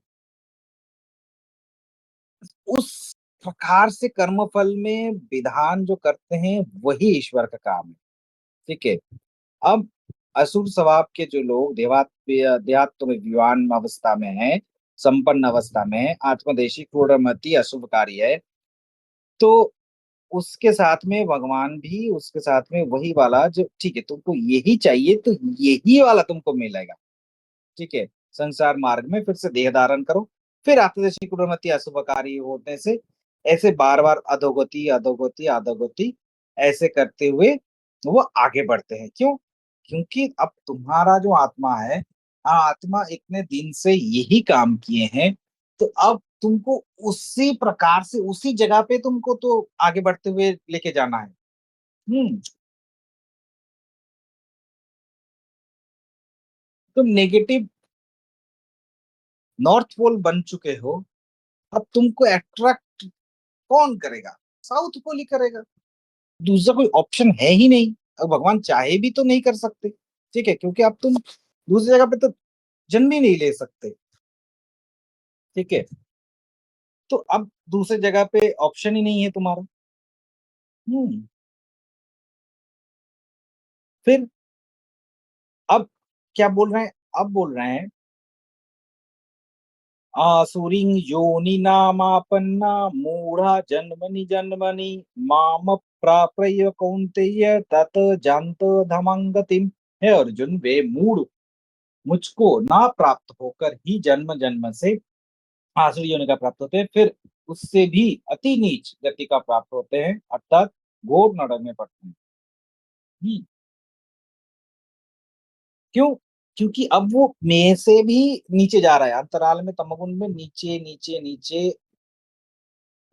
उस प्रकार से कर्मफल में विधान जो करते हैं, वही ईश्वर का काम है, ठीक है? अब असुर स्वभाव के जो लोग देहात्म विद्वान अवस्था में हैं, संपन्न अवस्था में हैं, आत्मदेशी क्रूरमति अशुभकारी है, तो उसके साथ में भगवान भी उसके साथ में वही वाला जो ठीक है, तुमको यही चाहिए तो यही वाला तुमको मिलेगा, ठीक है? संसार मार्ग में फिर से देह धारण करो, फिर आत्मदर्शी कुटुंबती अशुभकारी होने से ऐसे बार-बार अधोगति, अधोगति, अधोगति ऐसे करते हुए वो आगे बढ़ते हैं। क्यों? क्योंकि अब तुम्हारा जो आत्मा है, आत्मा इतने दिन से यही काम किए हैं, तो अब तुमको उसी प्रकार से उसी जगह पे तुमको तो आगे बढ़ते हुए लेके जाना है। हुँ, तुम नेगेटिव नॉर्थ पोल बन चुके हो, अब तुमको अट्रैक्ट कौन करेगा? साउथ पोल ही करेगा। दूसरा कोई ऑप्शन है ही नहीं। अब भगवान चाहे भी तो नहीं कर सकते, ठीक है? क्योंकि अब तुम दूसरी जगह पे तो जन्म ही नहीं ले सकते, ठीक है? तो अब दूसरी जगह पे ऑप्शन ही नहीं है तुम्हारा। हुँ, फिर अब क्या बोल रहे हैं? अब बोल रहे हैं आसुरीं योनिनामापन्ना मूढ़ा जन्मनि जन्मनि माम प्रापय कौन्तेय तत जानत धमं गतिम। हे अर्जुन, वे मूढ़ मुझको ना प्राप्त होकर ही जन्म जन्म से आसुरी योनि का प्राप्त होते हैं, फिर उससे भी अति नीच गति का प्राप्त होते हैं, अर्थात घोर नरक में पड़ते हैं। हम्म, क्यों? क्योंकि अब वो में से भी नीचे जा रहा है, अंतराल में तमोगुण में नीचे नीचे नीचे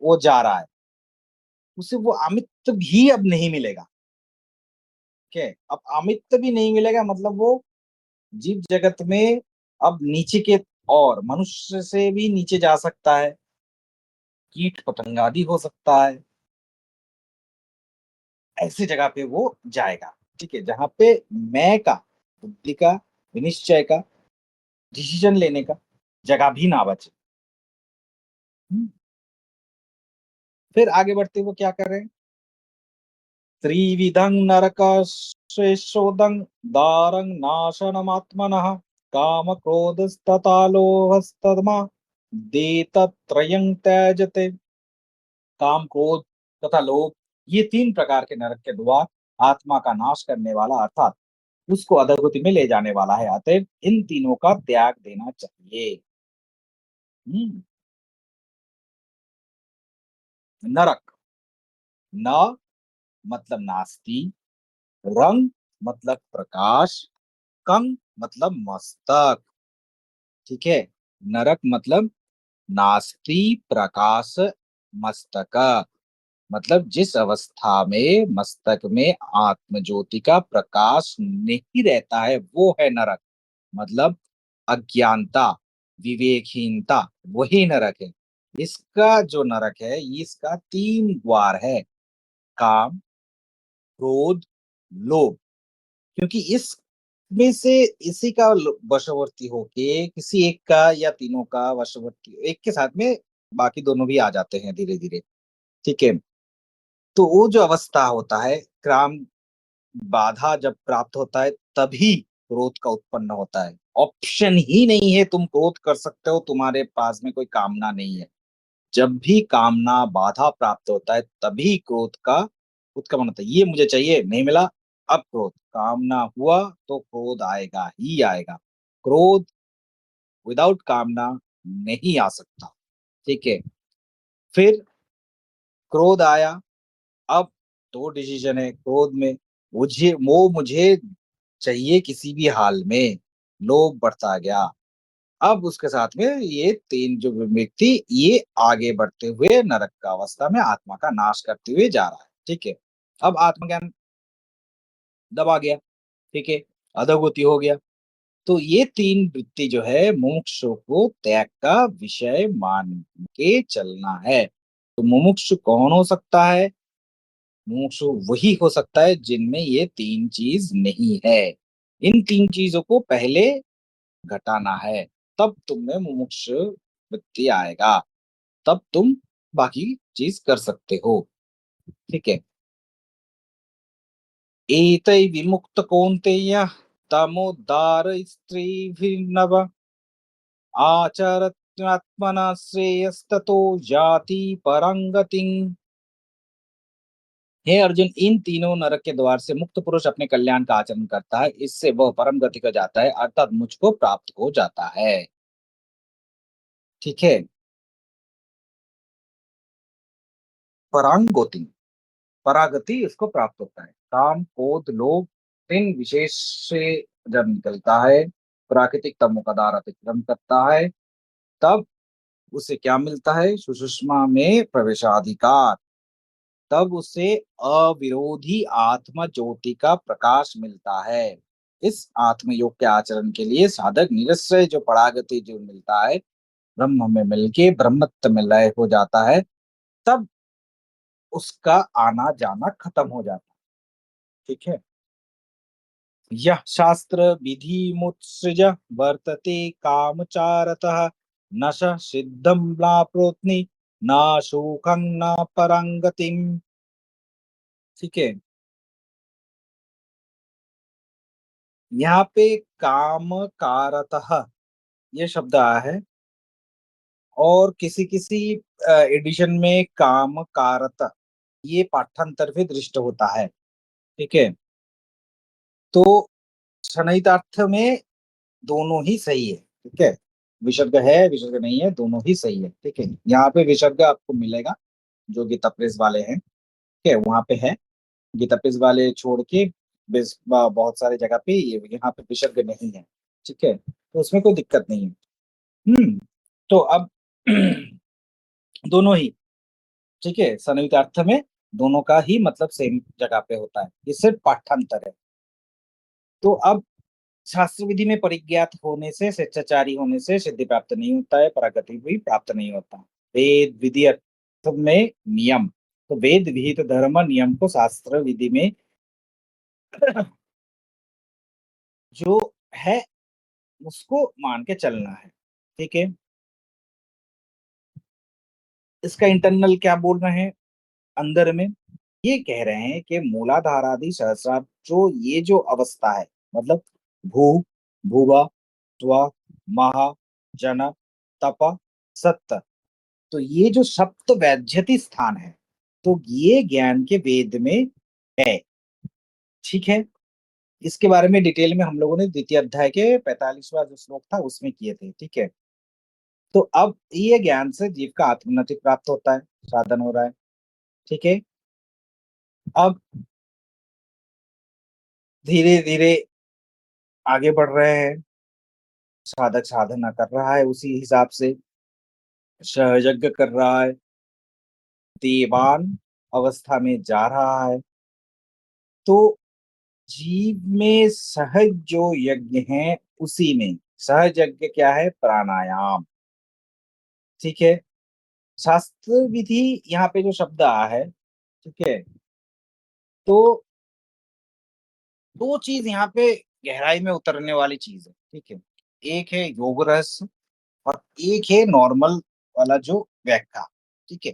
वो जा रहा है, उसे वो अमित्व भी अब नहीं मिलेगा। ठीक है? अब अमित्व भी नहीं मिलेगा, मतलब वो जीव जगत में अब नीचे के और मनुष्य से भी नीचे जा सकता है, कीट पतंग आदि हो सकता है, ऐसी जगह पे वो जाएगा। ठीक है? जहाँ पे मैं का, बुद्धि का, विनिश्चय का, डिसीजन लेने का जगह भी ना बचे। हम्म, फिर आगे बढ़ते हुए क्या कर रहे हैं? त्रिविधं नरकस्येषोदं दारं नाशनमात्मनः कामक्रोधस्तथा लोभस्तमा देतत्रयं त्यजते। काम, क्रोध तथा लोभ, ये 3 प्रकार के नरक के द्वार आत्मा का नाश करने वाला, अर्थात उसको अधोगति में ले जाने वाला है। अतएव इन तीनों का त्याग देना चाहिए। हुँ, नरक, न मतलब नास्ति, रंग मतलब प्रकाश, कं मतलब मस्तक, ठीक है? नरक मतलब नास्ति प्रकाश मस्तक, मतलब जिस अवस्था में मस्तक में आत्म ज्योति का प्रकाश नहीं रहता है, वो है नरक। मतलब अज्ञानता, विवेकहीनता, वही नरक है। इसका जो नरक है, इसका 3 द्वार है, काम, क्रोध, लोभ। क्योंकि इसमें से इसी का वशवर्ती होके किसी एक का या तीनों का वशवर्ती, एक के साथ में बाकी दोनों भी आ जाते हैं धीरे-धीरे, ठीक है? तो वो जो अवस्था होता है, काम बाधा जब प्राप्त होता है, तभी क्रोध का उत्पन्न होता है। ऑप्शन ही नहीं है, तुम क्रोध कर सकते हो, तुम्हारे पास में कोई कामना नहीं है। जब भी कामना बाधा प्राप्त होता है, तभी क्रोध का उत्गमन होता है। ये मुझे चाहिए, नहीं मिला, अब क्रोध। कामना हुआ तो क्रोध आएगा ही आएगा। क्रोध विदाउट कामना नहीं आ सकता, ठीक है? फिर क्रोध आया, अब 2 डिसीजन है क्रोध में, मुझे चाहिए किसी भी हाल में, लोभ बढ़ता गया। अब उसके साथ में ये 3 जो व्यक्ति ये आगे बढ़ते हुए नरक का अवस्था में आत्मा का नाश करते हुए जा रहा है, ठीक है? अब आत्मज्ञान दबा गया, ठीक है? अधोगति हो गया, तो ये तीन वृत्ति जो है मुमुक्षु को त्याग का विषय मान के चलना है। तो मुमुक्षु कौन हो सकता है? मुमुक्षु वही हो सकता है जिनमें ये तीन चीज नहीं है। इन तीन चीजों को पहले घटाना है, तब तुम में मुमुक्षु वृत्ति आएगा, तब तुम बाकी चीज कर सकते हो। ठीक है। एतै विमुक्त कौन्तेय तमोद्धार स्त्रीभिर्नव आचरत्यात्मना श्रेयस्ततो जाति परंगतिं। हे अर्जुन, इन तीनों नरक के द्वार से मुक्त पुरुष अपने कल्याण का आचरण करता है, इससे वह परम गति को जाता है, अर्थात मुझको प्राप्त हो जाता है। ठीक है। परांगोति, परागति इसको प्राप्त होता है। काम क्रोध लोभ तीन विशेष से जब निकलता है, प्राकृतिक तमो का द्वार अतिक्रम करता है, तब उसे क्या मिलता है? सुषुम्ना में प्रवेशाधिकार। तब उसे अविरोधी आत्म ज्योति का प्रकाश मिलता है। इस आत्मयोग के आचरण के लिए साधक निरश्रय जो परागति जो मिलता है, ब्रह्म में मिलके ब्रह्मत्व में लय हो जाता है, तब उसका आना जाना खत्म हो जाता है। ठीक है। यह शास्त्र विधि मुत्सृज वर्तते कामचारतः न स सिद्धं प्राप्नोति न सुखं न परंगतिम। ठीक है। यहाँ पे काम कारतः ये शब्द आया है, और किसी किसी एडिशन में काम कारत, ये पाठांतर भी दृष्ट होता है। ठीक है। तो सनहितार्थ में दोनों ही सही है। ठीक है। विसर्ग है विसर्ग नहीं है, दोनों ही सही है। ठीक है। यहाँ पे विसर्ग आपको मिलेगा जो गीता प्रेस वाले हैं। ठीक है, वहां पे है। गीता प्रेस वाले छोड़ के बहुत सारे जगह पे ये यहाँ पे विसर्ग नहीं है। ठीक है, तो उसमें कोई दिक्कत नहीं है। तो अब दोनों ही ठीक है, सन्निहित अर्थ में दोनों का ही मतलब सेम जगह पे होता है, ये सिर्फ पाठांतर है। तो अब शास्त्र विधि में परिज्ञात होने से, स्वेच्छाचारी होने से सिद्धि प्राप्त नहीं होता है, परागति भी प्राप्त नहीं होता। वेद विधि अर्थ में नियम, तो वेद विहित धर्म नियम को शास्त्र विधि में जो है उसको मान के चलना है। ठीक है। इसका इंटरनल क्या बोल रहे हैं अंदर में? ये कह रहे हैं कि मूलाधार आदि सहस्रार जो ये जो अवस्था है, मतलब भू, भुवा, स्व, महा, जन, तप, सत्त, तो ये जो सप्त वैध्यति स्थान है, तो ये ज्ञान के वेद में है। ठीक है। इसके बारे में डिटेल में हम लोगों ने द्वितीय अध्याय के 45वां जो श्लोक था उसमें किए थे। ठीक है। तो अब ये ज्ञान से जीव का आत्मोन्नति प्राप्त होता है, साधन हो रहा है। ठीक है। अब धीरे धीरे आगे बढ़ रहे हैं, साधक साधना कर रहा है उसी हिसाब से, सहयज्ञ कर रहा है, देवान अवस्था में जा रहा है। तो जीव में सहज जो यज्ञ है, उसी में सहज यज्ञ क्या है? प्राणायाम। ठीक है। शास्त्र विधि यहाँ पे जो शब्द आया है, ठीक है, तो दो चीज यहाँ पे गहराई में उतरने वाली चीज है। ठीक है। एक है योग रहस्य, और एक है नॉर्मल वाला जो व्याख्या। ठीक है।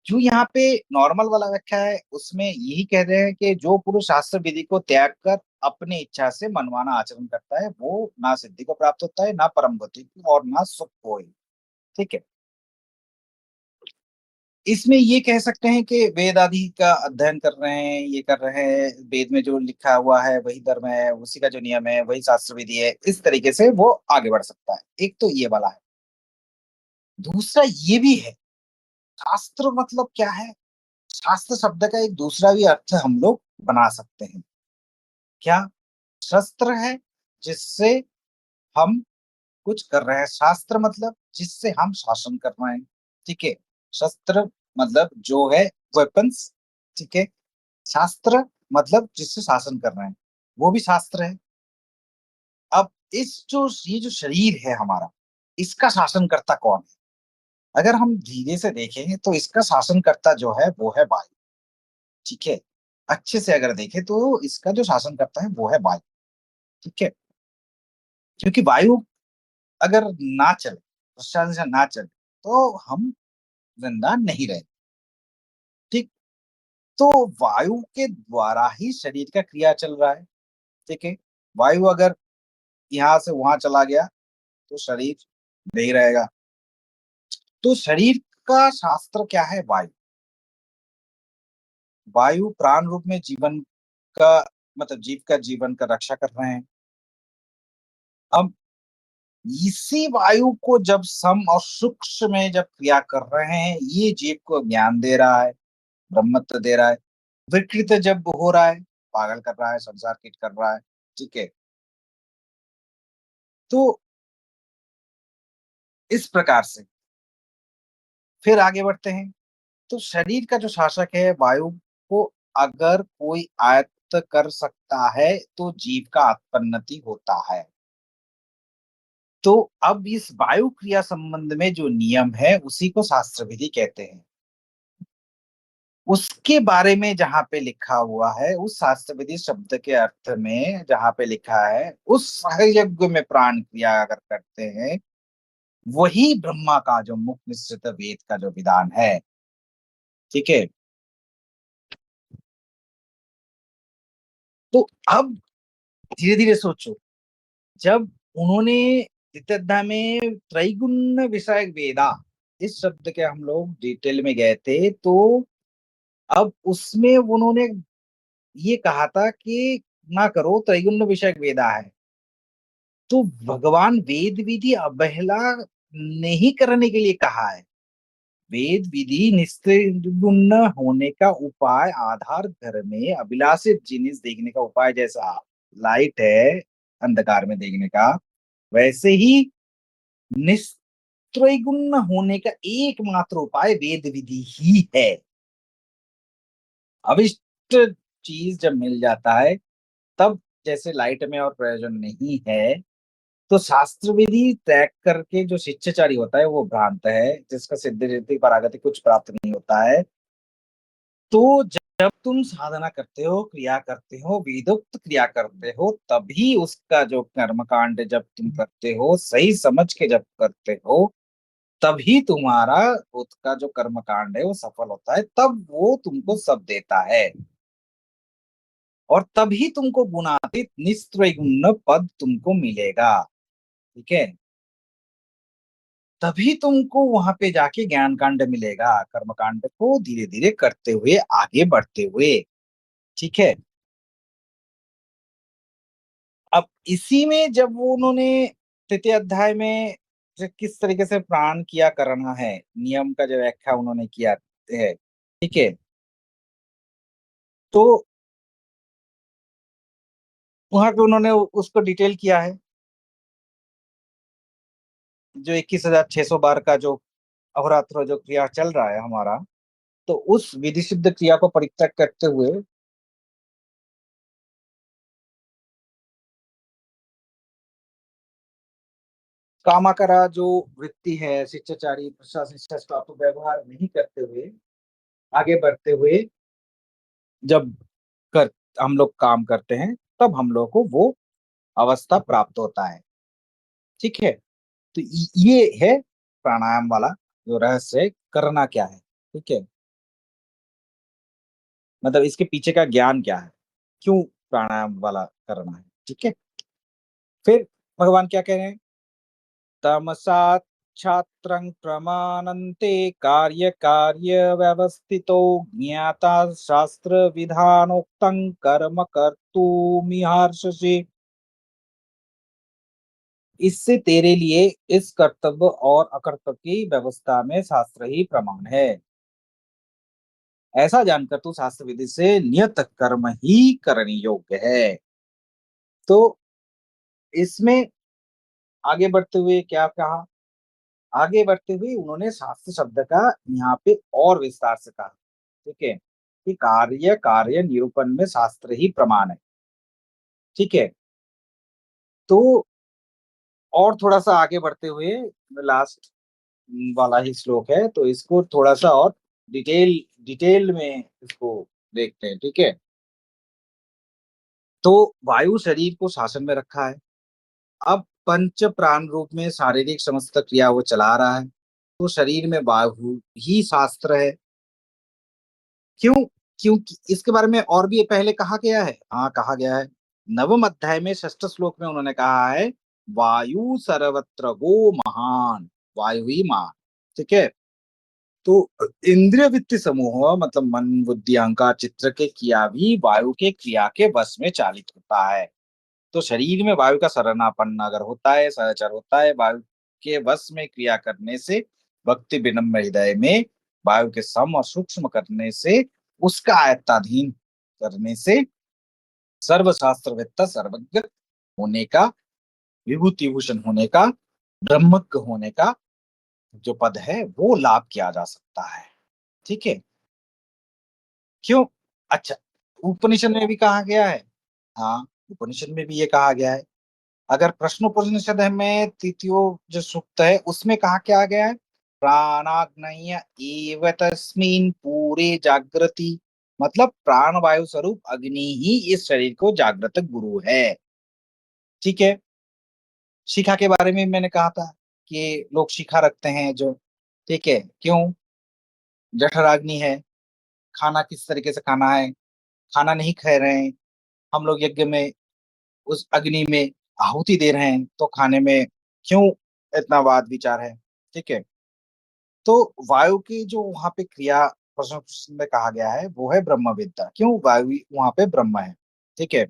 जो यहाँ पे नॉर्मल वाला व्याख्या है उसमें यही कह रहे हैं कि जो पुरुष शास्त्र विधि को त्याग कर अपनी इच्छा से मनमाना आचरण करता है, वो ना सिद्धि को प्राप्त होता है, ना परम गति को, और ना सुख को ही। ठीक है। इसमें ये कह सकते हैं कि वेद आदि का अध्ययन कर रहे हैं, ये कर रहे हैं, वेद में जो लिखा हुआ है वही धर्म है, उसी का जो नियम है वही शास्त्र विधि है, इस तरीके से वो आगे बढ़ सकता है। एक तो ये वाला है। दूसरा ये भी है, शास्त्र मतलब क्या है? शास्त्र शब्द का एक दूसरा भी अर्थ हम लोग बना सकते हैं। क्या? शस्त्र है जिससे हम कुछ कर रहे हैं, शास्त्र मतलब जिससे हम शासन कर रहे हैं। ठीक है। शस्त्र मतलब जो है वेपन्स। ठीक है। शास्त्र मतलब जिससे शासन कर रहे हैं, वो भी शास्त्र है। अब ये जो शरीर है हमारा, इसका शासनकर्ता कौन है? अगर हम धीरे से देखें तो इसका शासनकर्ता जो है वो है वायु। ठीक है? अच्छे से अगर देखें तो इसका जो शासनकर्ता है वो है वायु। ठीक है? क्योंकि वायु अगर ना चले, प्रशासन से ना चले, तो हम जिंदा नहीं रहे। ठीक? तो वायु के द्वारा ही शरीर का क्रिया चल रहा है। ठीक है? वायु अगर यहाँ से वहां चला गया तो शरीर नहीं रहेगा। तो शरीर का शास्त्र क्या है? वायु। वायु प्राण रूप में जीवन का मतलब जीव का जीवन का रक्षा कर रहे हैं। अब इसी वायु को जब सम और सूक्ष्म में जब क्रिया कर रहे हैं, ये जीव को ज्ञान दे रहा है, ब्रह्मत्व दे रहा है। विकृत जब हो रहा है, पागल कर रहा है, संसार किट कर रहा है। ठीक है? तो इस प्रकार से फिर आगे बढ़ते हैं। तो शरीर का जो शासक है वायु को अगर कोई आयत्त कर सकता है तो जीव का आत्मोन्नति होता है। तो अब इस वायु क्रिया संबंध में जो नियम है उसी को शास्त्र विधि कहते हैं। उसके बारे में जहां पे लिखा हुआ है, उस शास्त्र विधि शब्द के अर्थ में जहां पे लिखा है, उस सहयज्ञ में प्राण क्रिया अगर करते हैं, वही ब्रह्मा का जो मुख निश्चित वेद का जो विधान है। ठीक है? तो अब धीरे धीरे सोचो, जब उन्होंने द्वितीय अध्याय में त्रैगुण विषयक वेदा इस शब्द के हम लोग डिटेल में गए थे, तो अब उसमें उन्होंने ये कहा था कि ना करो, त्रैगुण विषयक वेदा है। तो भगवान वेद विधि अवहेला नहीं करने के लिए कहा है। वेद विधि निस्त्रिगुण होने का उपाय, आधार घर में अभिलाषित जिनिस देखने का उपाय, जैसा लाइट है अंधकार में देखने का, वैसे ही निस्त्रैगुण होने का एकमात्र उपाय वेद विधि ही है। अविष्ट चीज जब मिल जाता है, तब जैसे लाइट में और प्रयोजन नहीं है, तो शास्त्र विधि त्याग करके जो शिष्टाचारी होता है वो भ्रांत है, जिसका सिद्धि रिद्धि परागति कुछ प्राप्त नहीं होता है। तो जब तुम साधना करते हो, क्रिया करते हो, वेदोक्त क्रिया करते हो, तभी उसका जो कर्म कांड जब तुम करते हो, सही समझ के जब करते हो, तभी तुम्हारा खुद का जो कर्म कांड है वो सफल होता है, तब वो तुमको सब देता है। और तभी तुमको गुणातीत निस्त्रैगुण्य पद तुमको मिलेगा। ठीक है? तभी तुमको वहां पे जाके ज्ञान कांड मिलेगा, कर्म कांड को धीरे धीरे करते हुए आगे बढ़ते हुए। ठीक है? अब इसी में जब वो उन्होंने तृतीय अध्याय में जो किस तरीके से प्राण किया करना है, नियम का जो व्याख्या उन्होंने किया है। ठीक है? तो वहां पे उन्होंने उसको डिटेल किया है, जो 21,600 बार का जो अहोरात्र जो क्रिया चल रहा है हमारा, तो उस विधि सिद्ध क्रिया को परित्याग करते हुए कामाकरा जो वृत्ति है, शिष्टाचारी प्रशासन शिष्टा तो व्यवहार नहीं करते हुए आगे बढ़ते हुए, जब कर हम लोग काम करते हैं, तब हम लोग को वो अवस्था प्राप्त होता है। ठीक है? तो ये है प्राणायाम वाला जो रहस्य है, करना क्या है। ठीक है? मतलब इसके पीछे का ज्ञान क्या है, क्यों प्राणायाम वाला करना है। ठीक है? फिर भगवान क्या कह रहे हैं? तमसा छात्रं प्रमाणन्ते कार्य कार्य व्यवस्थितो ज्ञाता शास्त्र विधानोक्तं कर्म कर्तुमिहार्षसि। इससे तेरे लिए इस कर्तव्य और अकर्तव्य की व्यवस्था में शास्त्र ही प्रमाण है। ऐसा जानकर तू शास्त्र विधि से नियत कर्म ही करने योग्य है। तो इसमें आगे बढ़ते हुए क्या कहा? आगे बढ़ते हुए उन्होंने शास्त्र शब्द का यहाँ पे और विस्तार से कहा। ठीक है? कि कार्य कार्य निरूपण में शास्त्र ही प्रमाण है। ठीक है? तो और थोड़ा सा आगे बढ़ते हुए लास्ट वाला ही श्लोक है, तो इसको थोड़ा सा और डिटेल डिटेल में इसको देखते हैं, ठीक है। तो वायु शरीर को शासन में रखा है। अब पंच प्राण रूप में शारीरिक समस्त क्रिया वो चला रहा है, तो शरीर में वायु ही शास्त्र है। क्यों? क्योंकि इसके बारे में और भी पहले कहा गया है, हाँ कहा गया है। नवम अध्याय में षष्ठ श्लोक में उन्होंने कहा है, वायु सर्वत्र गो महान, वायु ही महान, ठीक है। तो इंद्रिय वित्त समूह मतलब मन बुद्धि अहंकार चित्त के क्रिया भी वायु के क्रिया के वश में चालित होता है। तो शरीर में वायु का शरणापन्न अगर होता है, सहचर होता है, वायु के वश में क्रिया करने से, भक्ति विनम्र हृदय में वायु के सम और सूक्ष्म करने से, उसका आयत्ताधीन करने से, सर्वशास्त्रवेत्ता सर्वज्ञ होने का, विभूति भूषण होने का, ब्रह्मज्ञ होने का जो पद है वो लाभ किया जा सकता है, ठीक है। क्यों? अच्छा, उपनिषद में भी कहा गया है। हाँ, उपनिषद में भी ये कहा गया है। अगर प्रश्नोपनिषद में तृतीयो जो सूक्त है उसमें कहा क्या गया है, प्राणाग्नय एव तस्मिन् पूरे जागृति, मतलब प्राण वायु स्वरूप अग्नि ही इस शरीर को जागृत गुरु है, ठीक है। शिखा के बारे में मैंने कहा था कि लोग शिखा रखते हैं जो, ठीक है। क्यों? जठराग्नि है, खाना किस तरीके से खाना है, खाना नहीं खा रहे हैं हम लोग यज्ञ में, उस अग्नि में आहुति दे रहे हैं, तो खाने में क्यों इतना वाद विचार है, ठीक है। तो वायु की जो वहां पे क्रिया प्रश्न में कहा गया है वो है ब्रह्म विद्या, क्यों वायु वहां पे ब्रह्म है, ठीक है।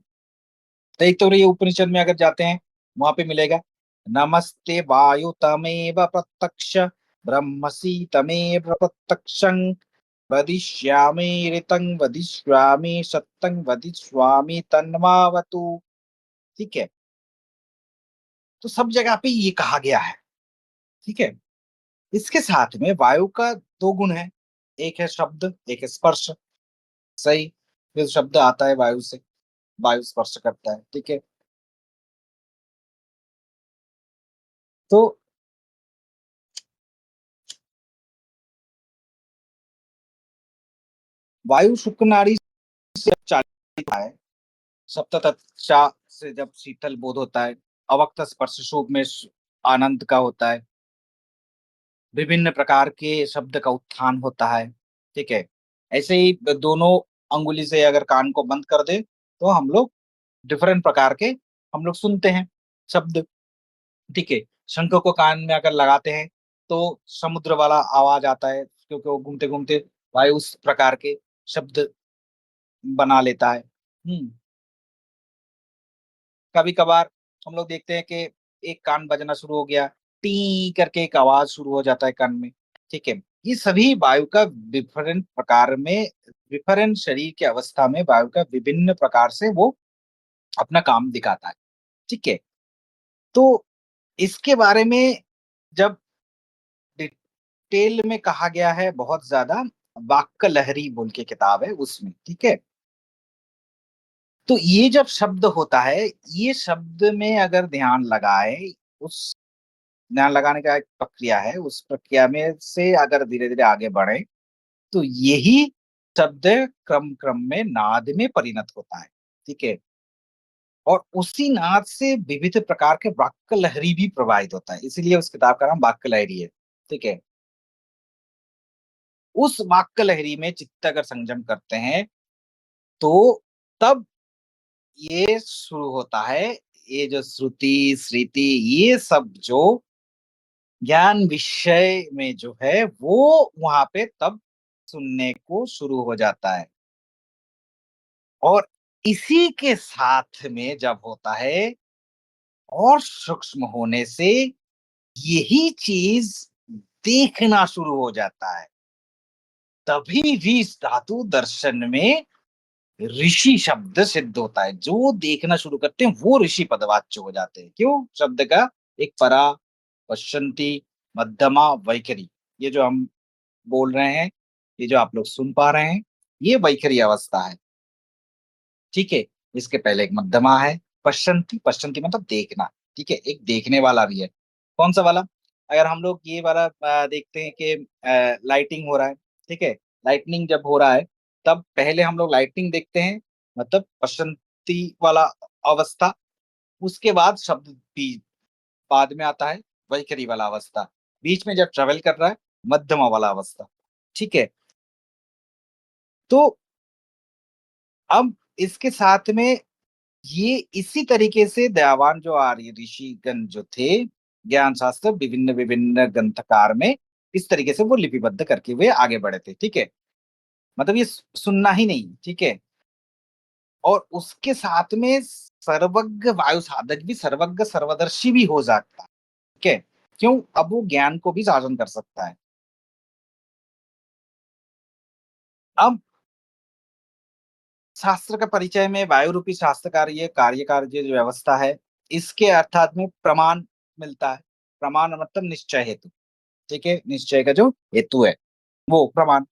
तो एक तो ये उपनिषद में अगर जाते हैं वहां पे मिलेगा, नमस्ते वायु तमेव प्रत्यक्ष ब्रह्मसि तमेव प्रत्यक्षं वदिष्यामि ऋतं वदिष्यामि सत्यं वदिष्यामि तन्मावतु, ठीक है। तो सब जगह पे ये कहा गया है, ठीक है। इसके साथ में वायु का दो गुण है, एक है शब्द, एक है स्पर्श, सही। फिर शब्द आता है वायु से, वायु स्पर्श करता है, ठीक है। तो वायु शुक्र नाड़ी से जब चालित है, सप्ततच्चा से जब शीतल बोध होता है, अवक्त स्पर्श शुभ में आनंद का होता है, विभिन्न प्रकार के शब्द का उत्थान होता है, ठीक है। ऐसे ही दोनों अंगुली से अगर कान को बंद कर दे तो हम लोग डिफरेंट प्रकार के हम लोग सुनते हैं शब्द, ठीक है। शंख को कान में अगर लगाते हैं तो समुद्र वाला आवाज आता है, क्योंकि वो घूमते घूमते वायु उस प्रकार के शब्द बना लेता है। कभी कभार हम लोग देखते हैं कि एक कान बजना शुरू हो गया, टी करके एक आवाज शुरू हो जाता है कान में, ठीक है। ये सभी वायु का डिफरेंट प्रकार में, डिफरेंट शरीर की अवस्था में वायु का विभिन्न प्रकार से वो अपना काम दिखाता है, ठीक है। तो इसके बारे में जब डिटेल में कहा गया है बहुत ज्यादा, वाक्य लहरी बोल के किताब है उसमें, ठीक है। तो ये जब शब्द होता है, ये शब्द में अगर ध्यान लगाए, उस ध्यान लगाने का एक प्रक्रिया है, उस प्रक्रिया में से अगर धीरे धीरे आगे बढ़े तो यही शब्द क्रम क्रम में नाद में परिणत होता है, ठीक है। और उसी नाद से विविध प्रकार के वाक्य लहरी भी प्रवाहित होता है, इसीलिए उस किताब का नाम वाक्य लहरी है, ठीक है। उस वाक्य लहरी में चित्त अगर संयम करते हैं तो तब ये शुरू होता है, ये जो श्रुति स्मृति ये सब जो ज्ञान विषय में जो है वो वहां पे तब सुनने को शुरू हो जाता है। और इसी के साथ में जब होता है और सूक्ष्म होने से यही चीज देखना शुरू हो जाता है, तभी भी इस धातु दर्शन में ऋषि शब्द सिद्ध होता है। जो देखना शुरू करते हैं वो ऋषि पदवाच्य हो जाते हैं, क्यों? शब्द का एक परा, पश्यन्ति, मध्यमा, वैखरी, ये जो हम बोल रहे हैं, ये जो आप लोग सुन पा रहे हैं, ये वैखरी अवस्था है, ठीक है। इसके पहले एक मध्यमा है, पश्यन्ति, पश्यन्ति मतलब देखना, ठीक है, एक देखने वाला भी है। कौन सा वाला? अगर हम लोग ये वाला देखते हैं कि लाइटिंग हो रहा है, ठीक है, लाइटनिंग जब हो रहा है तब पहले हम लोग लाइटनिंग देखते हैं, मतलब बसंती वाला अवस्था। उसके बाद शब्द भी बाद में आता है, वैखरी वाला अवस्था। बीच में जब ट्रेवल कर रहा है, मध्यमा वाला अवस्था। ठीक है, तो अब इसके साथ में ये इसी तरीके से दयावान जो आर्य ऋषिगण जो थे, ज्ञान शास्त्र विभिन्न विभिन्न ग्रंथकार में इस तरीके से वो लिपिबद्ध करके हुए आगे बढ़े थे। ठीक है, मतलब ये सुनना ही नहीं, ठीक है। और उसके साथ में सर्वज्ञ वायु साधक भी सर्वज्ञ सर्वदर्शी भी हो जाता है। ठीक है, क्यों? अब वो ज्ञान को भी साधन कर सकता है। अब शास्त्र का परिचय में वायु रूपी शास्त्र कार्य जो व्यवस्था है, इसके अर्थात में प्रमाण मिलता है। प्रमाण मतलब निश्चय हेतु। ठीक है, निश्चय का जो हेतु है वो प्रमाण।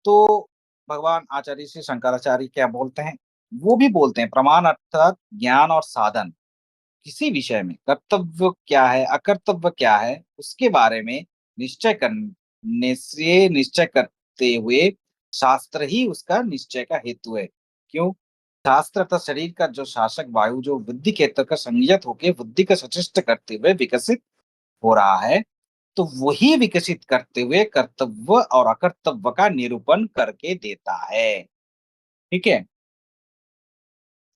तो भगवान आचार्य श्री शंकराचार्य क्या बोलते हैं? वो भी बोलते हैं प्रमाण अर्थात ज्ञान और साधन। किसी विषय में कर्तव्य क्या है, अकर्तव्य क्या है, उसके बारे में निश्चय करते हुए शास्त्र ही उसका निश्चय का हेतु है। क्यों? शास्त्र अर्थात शरीर का जो शासक वायु जो बुद्धि के तक संयत होकर बुद्धि का सचेष्ट करते हुए विकसित हो रहा है, तो वही विकसित करते हुए कर्तव्य और अकर्तव्य का निरूपण करके देता है। ठीक है,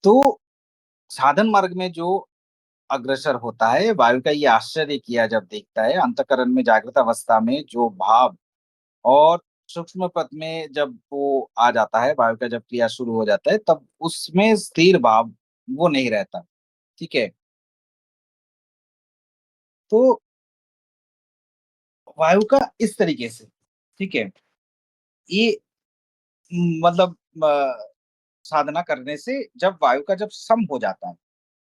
तो साधन मार्ग में जो अग्रसर होता है, वायु का ये आश्चर्य किया जब देखता है, अंतःकरण में जागृत अवस्था में जो भाव और सूक्ष्म पद में जब वो आ जाता है, वायु का जब क्रिया शुरू हो जाता है, तब उसमें स्थिर भाव वो नहीं रहता। ठीक है, तो वायु का इस तरीके से, ठीक है, ये मतलब साधना करने से जब वायु का जब सम हो जाता है,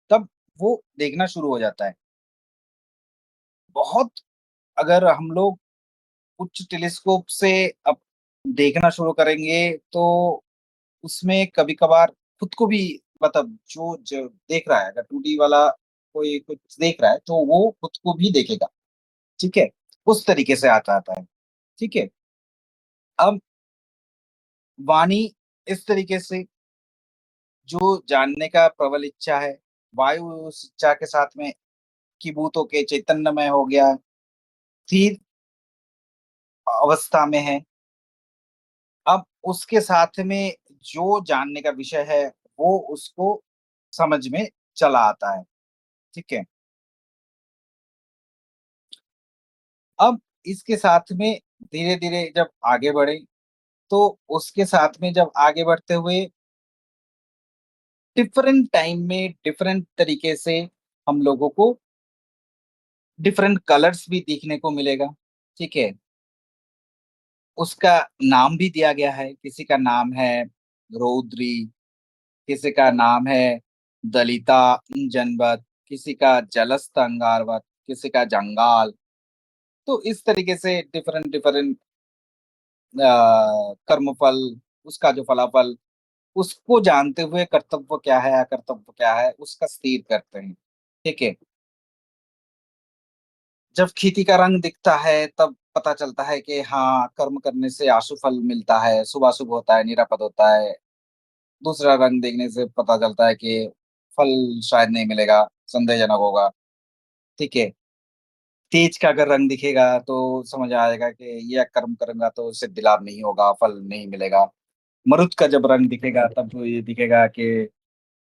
तब वो देखना शुरू हो जाता है। बहुत अगर हम लोग उच्च टेलीस्कोप से अब देखना शुरू करेंगे, तो उसमें कभी-कभार खुद को भी, मतलब जो देख रहा है, अगर 2D वाला कोई कुछ देख रहा है, तो वो खुद को भी देखेगा। ठीक है? उस तरीके से आता आता है। ठीक है? अब वाणी इस तरीके से जो जानने का प्रबल इच्छा है, वायु उस इच्छा के साथ में की के चैतन्यमय हो गया, स्थिर अवस्था में है। अब उसके साथ में जो जानने का विषय है, वो उसको समझ में चला आता है। ठीक है? अब इसके साथ में धीरे-धीरे जब आगे बढ़े, तो उसके साथ में जब आगे बढ़ते हुए डिफरेंट टाइम में डिफरेंट तरीके से हम लोगों को डिफरेंट कलर्स भी देखने को मिलेगा। ठीक है? उसका नाम भी दिया गया है, किसी का नाम है रौद्री, किसी का नाम है दलिता जनपद, किसी का जलस्थ अंगारवत, किसी का जंगाल। तो इस तरीके से डिफरेंट डिफरेंट कर्मफल, उसका जो फलाफल, उसको जानते हुए कर्तव्य क्या है, अकर्तव्य क्या है, उसका स्थिर करते हैं। ठीक है? जब खेती का रंग दिखता है, तब पता चलता है कि हाँ, कर्म करने से आशु फल मिलता है, शुभ-अशुभ होता है, निरापद होता है। दूसरा रंग देखने से पता चलता है कि फल शायद नहीं मिलेगा, संदेहजनक होगा। ठीक है? तेज का अगर रंग दिखेगा तो समझ आएगा कि ये कर्म करूँगा तो सिद्धि लाभ नहीं होगा, फल नहीं मिलेगा। मरुत का जब रंग दिखेगा तब तो ये दिखेगा कि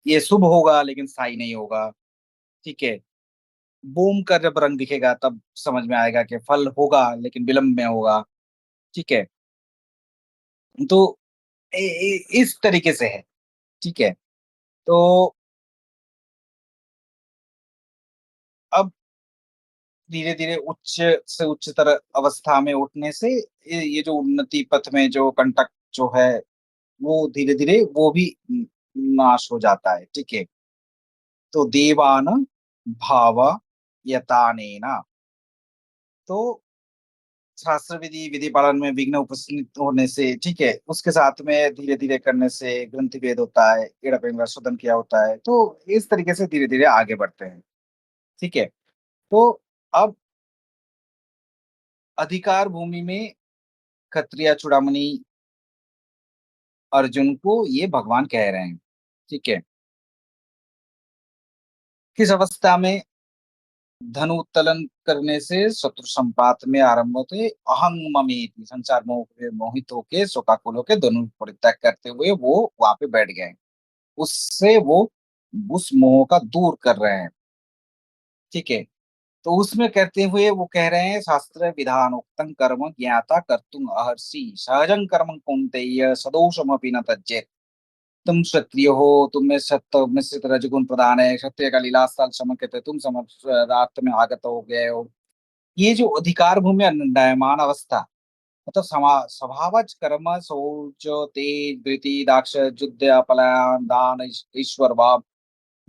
ये शुभ होगा लेकिन स्थायी नहीं होगा। ठीक है? बोम का जब रंग दिखेगा तब समझ में आएगा कि फल होगा लेकिन विलंब में होगा। ठीक है? तो इस तरीके से है। ठीक है? तो अब धीरे-धीरे उच्च से उच्चतर अवस्था में उठने से ये जो उन्नति पथ में जो कंटक जो है, वो धीरे-धीरे वो भी नाश हो जाता है। ठीक है? तो देवान भाव यतानेन, तो शास्त्र विधि, विधि पालन में विघ्न उपस्थित होने से, ठीक है, उसके साथ में धीरे-धीरे करने से ग्रंथि भेद होता है, एड़ा-पिंगला शोधन किया होता है, तो इस तरीके से धीरे-धीरे आगे बढ़ते हैं। ठीक है? तो अब अधिकार भूमि में क्षत्रिय चूड़ामणि अर्जुन को ये भगवान कह रहे हैं, ठीक है? किस अवस्था में धनु उत्तोलन करने से शत्रु संपात में आरंभ होते, अहं ममेति संसार मोह से मोहित होके शोकाकुल के धनु परित्याग करते हुए वो वहां पे बैठ गए। उससे वो उस मोह का दूर कर रहे हैं, ठीक है? तो उसमें कहते हुए वो कह रहे हैं, शास्त्र विधान उक्तं कर्म ज्ञाता कर्तुम अर्हसि सहजं कर्म कौन्तेय सदोषमपि न त्यजेत्। तुम क्षत्रिय हो, तुम में सत्व में से रजगुण प्रधान है, क्षत्रिय का लीलास्थल समर्पित है, तुम समर्थ में आगत हो गए हो। ये जो अधिकार भूमि दंडायमान अवस्था, मतलब स्वभावज कर्म शौच तेज धृति दाक्ष युद्ध पलायन दान ईश्वर भाव,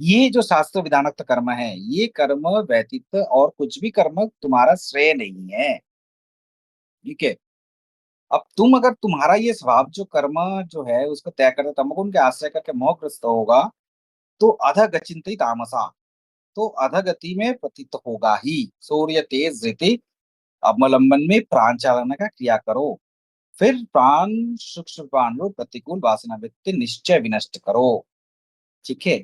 ये जो शास्त्र विधानोक्त कर्म है, ये कर्म व्यतीत और कुछ भी कर्म तुम्हारा श्रेय नहीं है, ठीक है? अब तुम अगर तुम्हारा ये स्वभाव जो कर्म जो है उसको तय करते तमगुण के आश्रय करके मोहग्रस्त होगा, तो अध गचिंती तामसा, तो अधगति में प्रतीत होगा ही। सूर्य तेज रीति अवलंबन में प्राण चालना का क्रिया करो, फिर प्राण सूक्ष्म प्राण लो प्रतिकूल वासना वृत्ति निश्चय विनष्ट करो, ठीक है?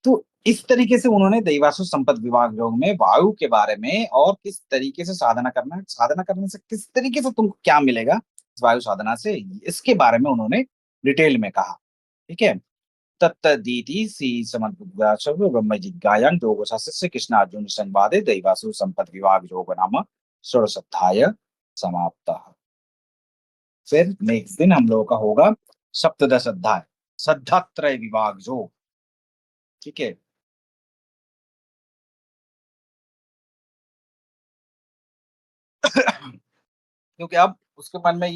तो इस तरीके से उन्होंने दैवासु संपद विभाग योग में वायु के बारे में और किस तरीके से साधना करना है, साधना करने से किस तरीके से तुमको क्या मिलेगा इस वायु साधना से, इसके बारे में उन्होंने डिटेल में कहा, ठीक है? तत्तदीति सी समद्विग्रासव ब्रह्म जिज्ञायां योगो शास्त्रस्य कृष्ण अर्जुन संवादे दैवासु संपद विभाग योग नाम षोडश अध्याय समाप्तः। फिर नेक्स्ट दिन हम लोगों का होगा सप्तदश अध्याय श्रद्धात्रय विभाग योग, ठीक है? क्योंकि अब उसके मन में